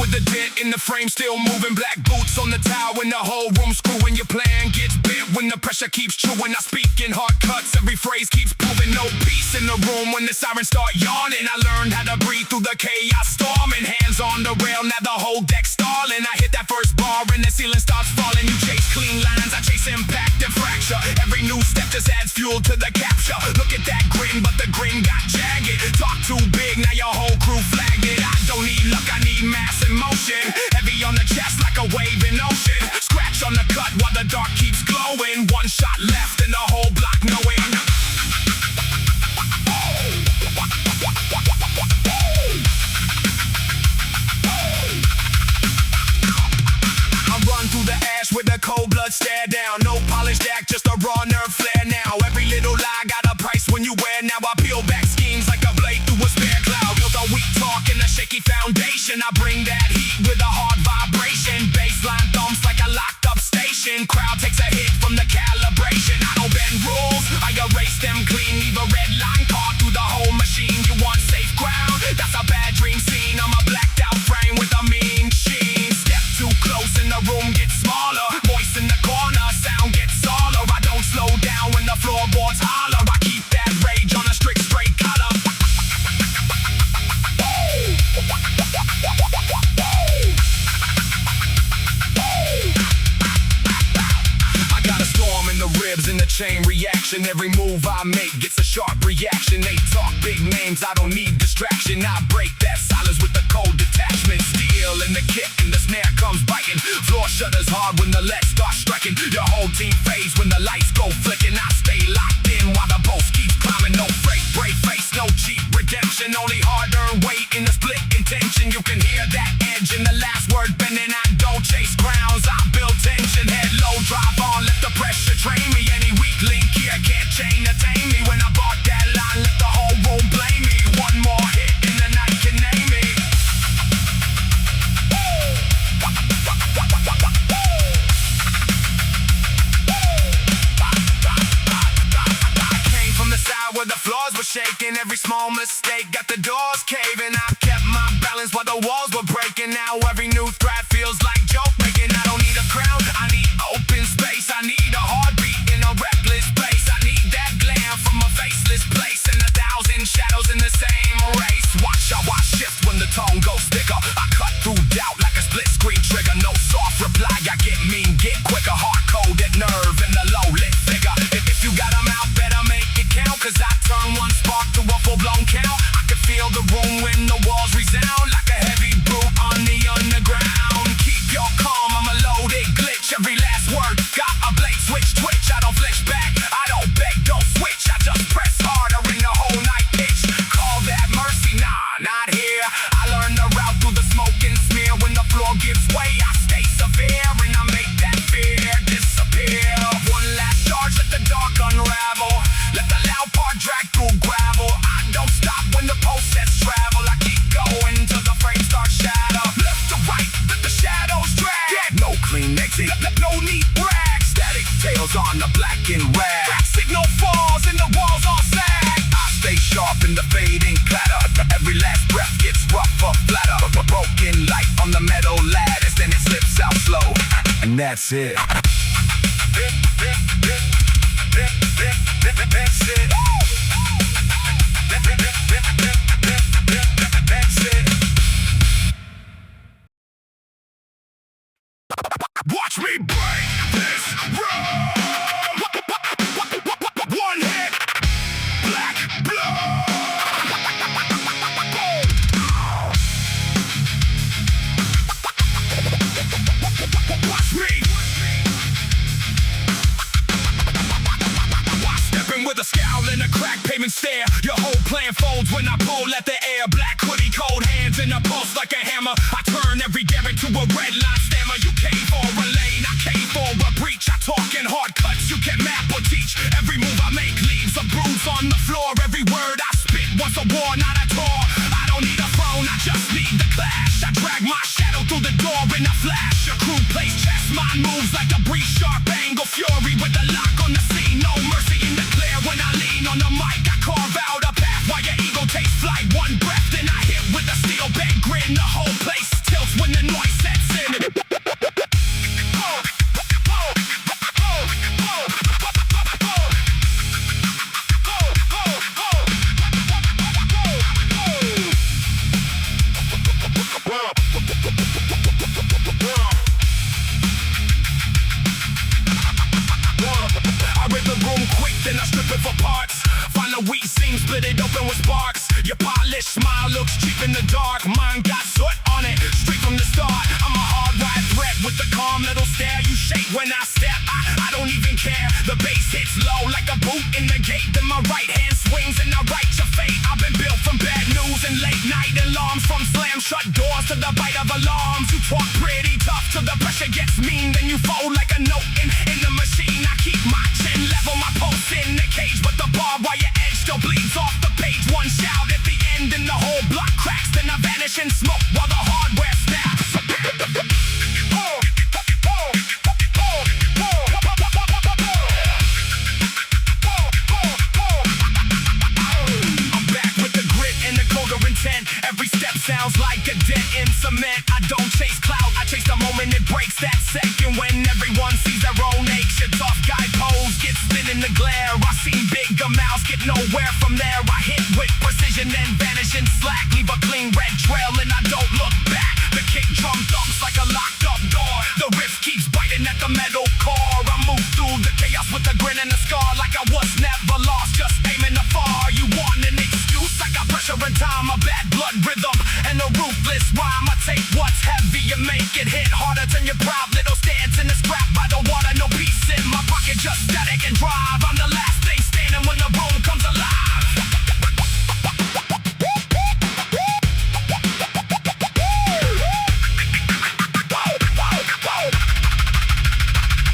The dent in the frame still moving. Black boots on the towel when the whole room screwing. Your plan gets bent when the pressure keeps chewing. I speak in hard cuts, every phrase keeps proving. No peace in the room when the sirens start yawning. I learned how to breathe through the chaos storming. Hands on the rail, now the whole deck stalling. I hit that first bar and the ceiling starts falling. You chase clean lines, I chase impact and fracture. Every new step just adds fuel to the capture. Look at that grin, but the grin got jagged. Talk too big, now your whole crew flagged it. I don't need luck, I need mass and motion. Heavy on the chest like a wave in ocean. Scratch on the cut while the dark keeps glowing. One shot left and the whole block knowing. I run through the ash with a cold blood stare down. No polished act, just a raw nerve flare now. Every little lie got a price when you wear. Now I peel back schemes like a blade through a spare cloud. Built on weak talk and a shaky foundation. I bring that heat with a hard vibration. Baseline thumps like a locked up station. Crowd takes a hit from the calibration. I don't bend rules, I erase them clean. Leave a red line caught through the whole machine. You want safe ground? That's a bad dream scene. I'm a blacked out frame with a mean sheen. Step too close and the room gets smaller. Voice in the corner, sound gets taller. I don't slow down when the floorboards holler. I keep that rage on a strict straight cutter. action. Every move I make gets a sharp reaction. They talk big names, I don't need distraction. I break that silence with the cold detachment. Steel in the kick and the snare comes biting. Floor shudders hard when the lead starts striking. Your whole team fades when the lights go flicking. I stay locked in while the boss keeps climbing. No fake, brave face, no cheap redemption. Only hard-earned weight in the split intention. You can hear that edge in the last word bending. I don't chase crowns, I build tension. Head low, drive on, let the pressure train me. Any weak link here can't chain or tame me. When I bark that line, let the whole room blame me. One more hit and the night can name me. I came from the side where the floors were shaking. Every small mistake got the doors caving. I kept my balance while the walls were breaking. Now every new threat feels like joke making. I don't need a crown, I need open space. I need a heartbeat in a reckless place. I need that glam from a faceless place. And 1,000 shadows in the same race. Watch how I shift when the tone goes thicker. I cut through doubt like a split screen trigger. No soft reply, I get mean, get quicker. Hard coded nerve in the low lit figure. If you got 'em out, better make it count. Cause I turn one spark to a full blown count. I can feel the room when the walls resound. Like a heavy brute on the underground. Keep your calm, I'm a loaded glitch. Every last word got a blade switch twitch. I don't flinch back, I don't beg, don't switch. I just press harder in the whole night pitch. Call that mercy, nah, not here. I learned the route through the smoke and smear. When the floor gives way, I stay severe. And I make that fear disappear. One last charge, let the dark unravel. Let the loud part drag through gravel. I don't stop when the post says travel. I keep going till the frame starts shadow. Left to right, let the shadows drag. No clean exit, no neat brag. Static tails on the black and rag. Signal falls and the walls all sag. I stay sharp in the fading clatter. Every last breath gets rougher, flatter. Broken light on the metal ladders, then it slips out slow. And that's it. That's it. That's it. Watch me break this road. One hit, black blood. Watch me. Stepping with a scowl and a crack pavement stare. Your whole plan folds when I pull at the air. Black hoodie, cold hands in a pulse like a hammer. I turn every dare into a red line stammer. You came for a lane, I came for a breach. I talk in hard cuts, you can map or teach. Every move I make leaves a bruise on the floor. Every word I spit wants a war, not a tour. I don't need a throne, I just need the clash. I drag my shadow through the door in a flash. Your crew plays chess, mine moves like a breeze. Sharp angle fury with the lock on the scene. No mercy in the clear when I lean on the mic. I carve out a path while your ego takes flight. One breath, then I hit with a steel bed grin. The whole place tilts when the noise sets in. Then I strip it for parts. Find a weak seam, split it open with sparks. Your polished smile looks cheap in the dark. Mine got soot on it, straight from the start. I'm a hard-wired threat with a calm little stare. You shake when I step, I don't even care. The bass hits low like a boot in the gate. Then my right hand swings and I write your fate. I've been built from bad news and late night alarms. From slam shut doors to the bite of alarms. You talk pretty tough till the pressure gets mean. Then you fold like a note in the machine. I keep my chin level, my pulse in the cage. But the barbed wire edge still bleeds off the page. One shout at the end and the whole block cracks. Then I vanish in smoke while the hardware snaps. I'm back with the grit and the colder intent. Every step sounds like a dent in cement. I don't chase clout, I chase the moment it breaks. That second when everyone sees their own aches. Your tough guy pose gets thin in the glare. I seen bigger mouths get nowhere from there. I hit with precision then vanish in slack. Leave a clean red trail and I don't look back. The kick drum thumps like a locked up door. The riff keeps biting at the metal core. I move through the chaos with a grin and a scar like I was time, a bad blood rhythm and a ruthless rhyme. I take what's heavy and make it hit harder. Turn your proud little stance in the scrap by the water. No peace in my pocket, just static and drive. I'm the last thing standing when the room comes alive.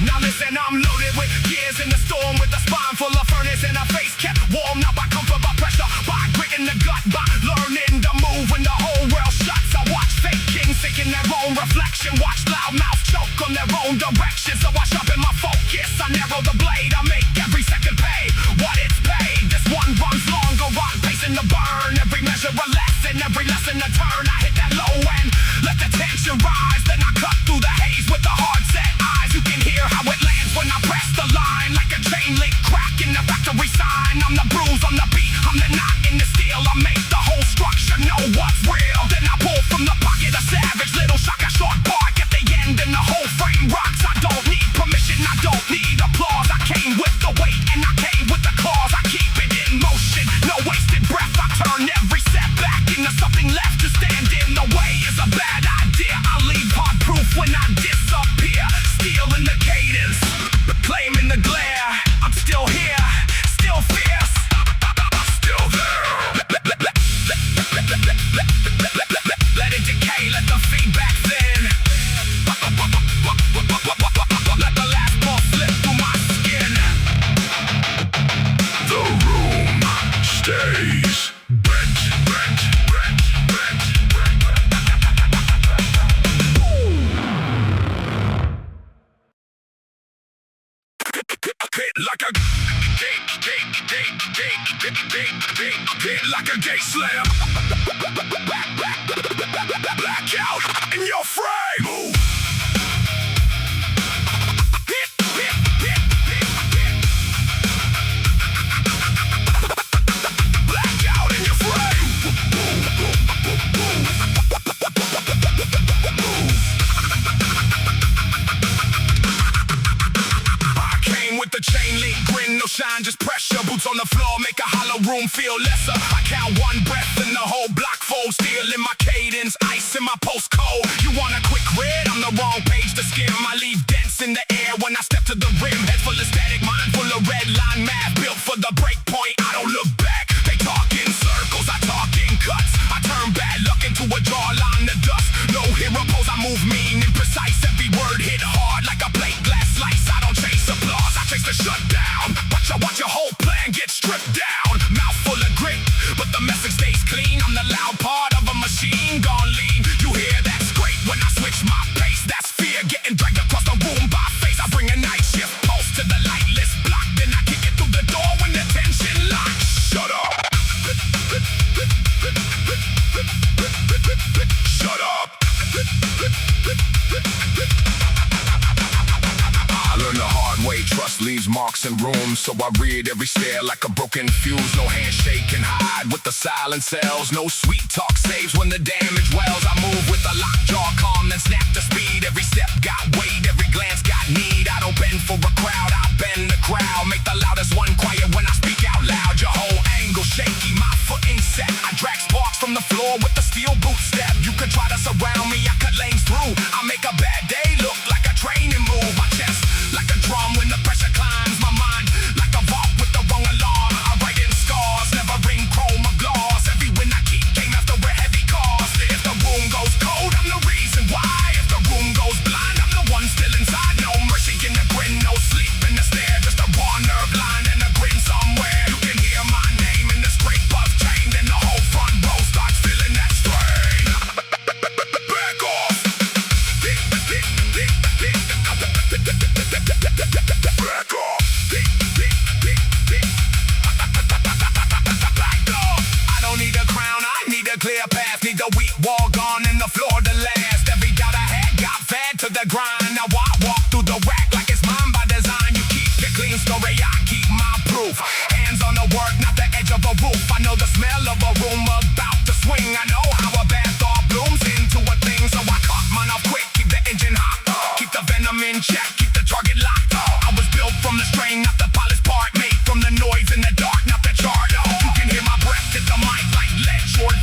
Now listen, I'm loaded with gears in the storm, with a spine full of furnace and a face kept warm. Not by comfort, by pressure, by grit in the gut, by learning to move when the whole world shuts. I watch fake kings seeking their own reflection, watch loud mouths choke on their own direction. So I sharpen my focus, I narrow the blade, I make every second pay what it's paid. This one runs longer, rock pacing the burn. Every measure a lesson, every lesson a turn. I hit that low end, let the tension rise, then I cut through the haze with the hard set eyes. You can hear how it lands when I press the line, like a chain link crack in the factory sign. I'm the bruise on the beat, I'm the knot in the steel. I make the whole structure know what's real. Then I pull from the pocket a savage little shock, a short bark at the end, and the whole frame rocks. I don't need permission, I don't need applause. I came with the weight and I came with the claws. I keep it in motion, no wasted breath. I turn every setback into something left. To stand in the way is a bad idea. I leave hard proof when I disappear. Steel in the cadence, claiming the glare. I'm still here, still fierce, still there. Let it decay, let the feedback thin. Let the last ball slip through my skin. The room stays bent. Hit like a hit like a gate slam. Blackout in your frame. Move. Blackout in your frame. I came with the chain link grin, no shine, just pressure. Boots on the floor make a hollow room feel lesser. I count one breath and the whole block folds. Steel in my cadence, ice in my postcode. You want a quick red? I'm the wrong page to skim. I leave dents in the air when I step to the rim. Head full of static, mind full of red line math. Built for the break point, I don't look back. They talk in circles, I talk in cuts. I turn bad luck into a jawline to dust. No hero pose, I move mean and precise. Every word hit hard like a plate glass slice. I don't chase applause, I chase the shutdown. Watch your whole plan get stripped down. Mouth full of grit, but the message stays clean. I'm the loud part of a machine gone lean. You hear that's great when I switch my pace. That's fear getting dragged across the room by face. I bring a night shift pulse to the lightless block. Then I kick it through the door when the tension locks. Shut up. Shut up. I learned the hard way, trust leaves marks in rooms. So I read every stare like a broken fuse. No handshake can hide with the silent cells. No sweet talk saves when the damage wells. I move with a lockjaw, calm, then snap to speed. Every step got weight, every glance got need. I don't bend for a crowd, I bend the crowd. Make the loudest one quiet when I speak out loud. Your whole angle shaky, my footing set. I drag sparks from the floor with the steel boot step. You can try to surround me, I cut lanes through. I make a bad day look like a training move. My chest like a drum when the pressure climbs. My mind like a vault with the wrong alarm. I write in scars, never ring chrome or gloss. Every win I keep came after a heavy cost. If the room goes cold, I'm the reason why. If the room goes blind, I'm the one still inside. No mercy in the grin, no sleep in the stare. Just a raw nerve line and a grin somewhere. You can hear my name in the scrape of chain. Then the whole front row starts feeling that strain. Back off. Back off. I don't need a crown, I need a clear path. Need the weak wall gone and the floor to last. Every doubt I had got fed to the grind. Now I walk through the rack like it's mine by design. You keep your clean story, I keep my proof. Hands on the work, not the edge of a roof. I know the smell of a room about to swing. I know how a bad thought blooms into a thing. So I cut mine off quick, keep the engine hot. Keep the venom in check, keep the target locked. I was built from the strain, not the polished part. Made from the noise in the dark, not the chart. You can hear my breath hit the mic like lead short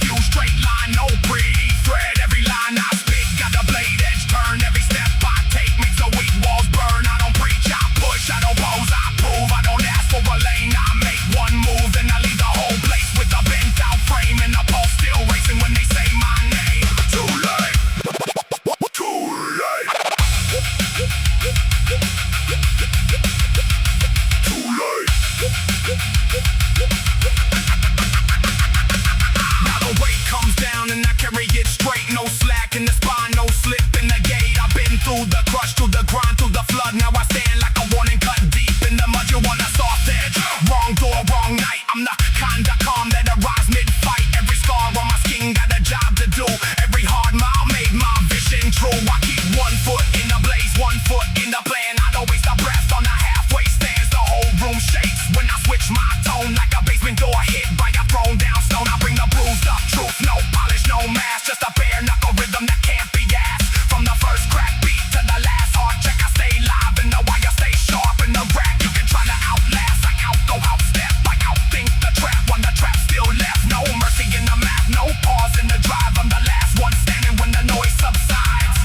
on and I carry it straight. No slack in the spine, no slip in the gate. I've been through the crush, through the grind, through the flood. Now I stand like a warning, cut deep in the mud. You want a soft edge? Wrong door, wrong night. I'm the kinda calm that arrives mid-fight. Every scar on my skin got a job to do. Every hard mile made my vision true. I keep 1 foot in the blaze, 1 foot in the plan. I don't waste a breath on a halfway stance. The whole room shakes when I switch my tone. Like a basement door hit by a thrown down stone. I bring the bruised up truth, no polish, no mask. Just a bare knuckle rhythm that can't be asked. From the first crack beat to the last hard check, I stay live in the wire, stay sharp in the rack. You can try to outlast, I outgo, outstep. I outthink the trap when the trap still left. No mercy in the math, no pause in the drive. I'm the last one standing when the noise subsides.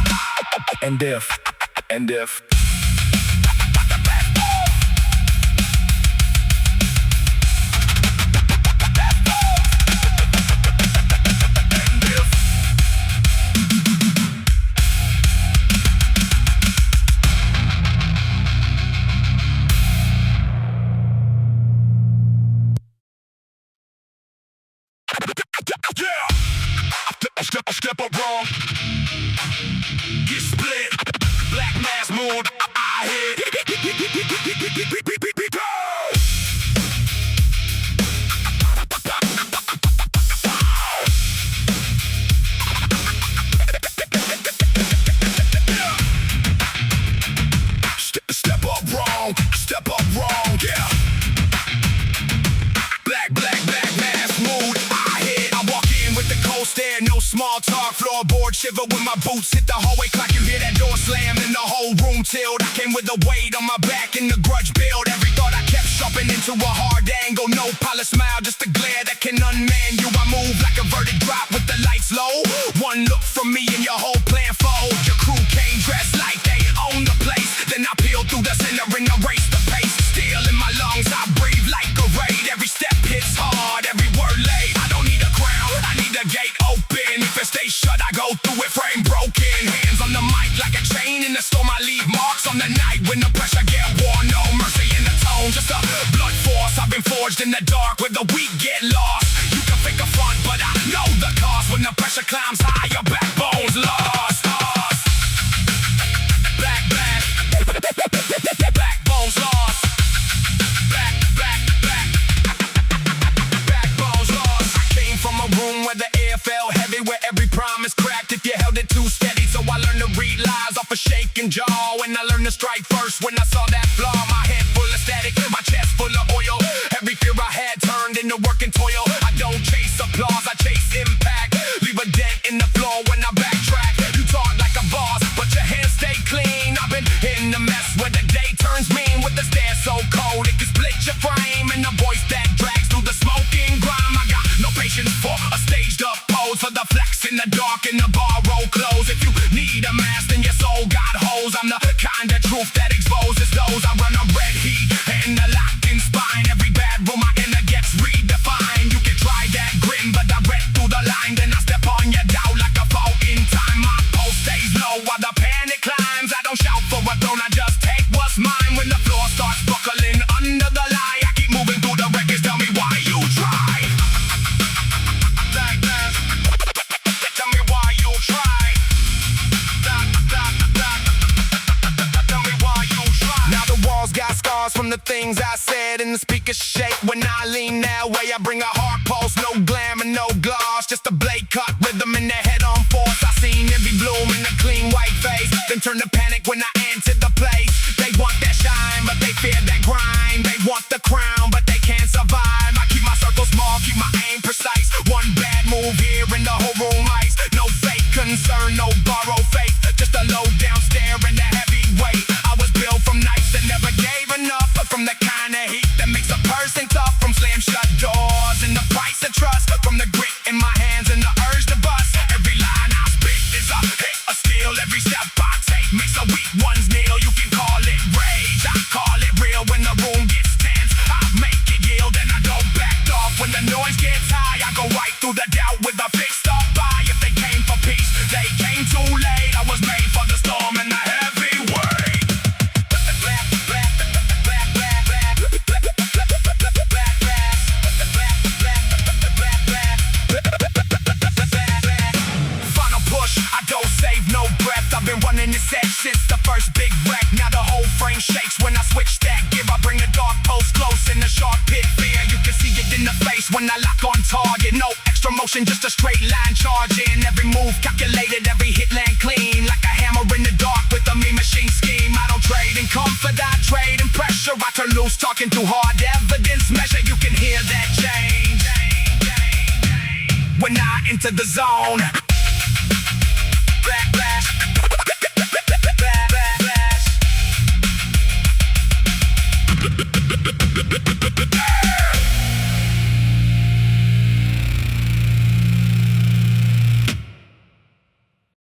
And if step up wrong, get split, black mass mood, I hit. Step up wrong, yeah. Black mass mood, I hit. I walk in with the cold stare, no small talk, floorboard shiver when my boots hit the hallway clock. You hear that door slam and the whole room tilt. I came with a weight on my back and the grudge build. Every thought I kept sharpened into a hard angle. No polished smile, just a glare that can unman you. I move like a verdict drop with the lights low. One look from me and your whole plan folds. Your crew came dressed like they own the place. Then I peel through the center and erase the pace. Steel in my lungs, I breathe like a raid. Every step hits hard, every word laid. I don't need a crown, I need a gate open. If it stays shut, I go through it frame broken. Hands on the mic like a chain in the storm. I leave marks on the night when the pressure get worn. No mercy in the tone, just a blood force. I've been forged in the dark where the weak get lost. You can fake a front, but I know the cost. When the pressure climbs high, your backbone's lost. Backbone's lost. Backbone's lost. I came from a room where the air felt heavy, where every promise cracked if you held it too steady. So I learned to read lies off a shaking jaw. And I learned to strike first when I saw that flaw. My head full of static, my chest full of oil. Every fear I had turned into work and toil. I don't chase applause, I chase impact. Leave a dent in the floor when I backtrack. You talk like a boss, but your hands stay clean. I've been in the mess where the day turns mean. With the stare so cold, it can split your frame. And the voice that drags through the smoking grime. I got no patience for a staged up pose. For the flex in the dark and the bar roll close. If you need a mask, then your soul got holes. I'm the kind of truth that exposes those. I run a red heat and a locked in spine. Every bad room I enter gets redefined. You can try that grin, but I read through the line. Then I step on your doubt like a fall in time. My pulse stays low while the panic climbs. I don't shout for a throne, I just take what's mine. When the floor starts buckling under the lie, I keep moving through the records. Tell me why you try. Tell me why you try. Tell me why you try. Now the walls got scars from the things I said, and the speakers shake when I lean that way. I bring a hard pulse, no glamour, no gloss, just a blade cut rhythm in the head-on force. I seen every bloom in a clean white face, then turn to panic when I enter the place. They want that shine, but they fear that grind. They want the crown, but they can't survive. I keep my circle small, keep my aim precise. One bad move here and the whole room ice. No fake concern, no borrowed faith, just a low down stare and a heavy weight. I was built from nights that never gave enough, from the kind of heat that makes a person tough. From slam shut doors and the price of trust, from the grit in my hands and the urge to bust. Every line I spit is a hit, a steal. Every step I take makes a weak one's kneel. You can call it rage, I call it real. When the room gets tense, I make it yield and I don't back off. When the noise gets high, I go right through the doubt with a fixed up eye. If they came for peace, they came too late. I first big wreck. Now the whole frame shakes when I switch that gear. I bring the dark post close in the sharp pit fear. You can see it in the face when I lock on target. No extra motion, just a straight line charging. Every move calculated, every hit land clean. Like a hammer in the dark with a mean machine scheme. I don't trade in comfort, I trade in pressure. I turn loose, talking too hard, evidence measure. You can hear that change when I enter the zone. Backlash, backlash.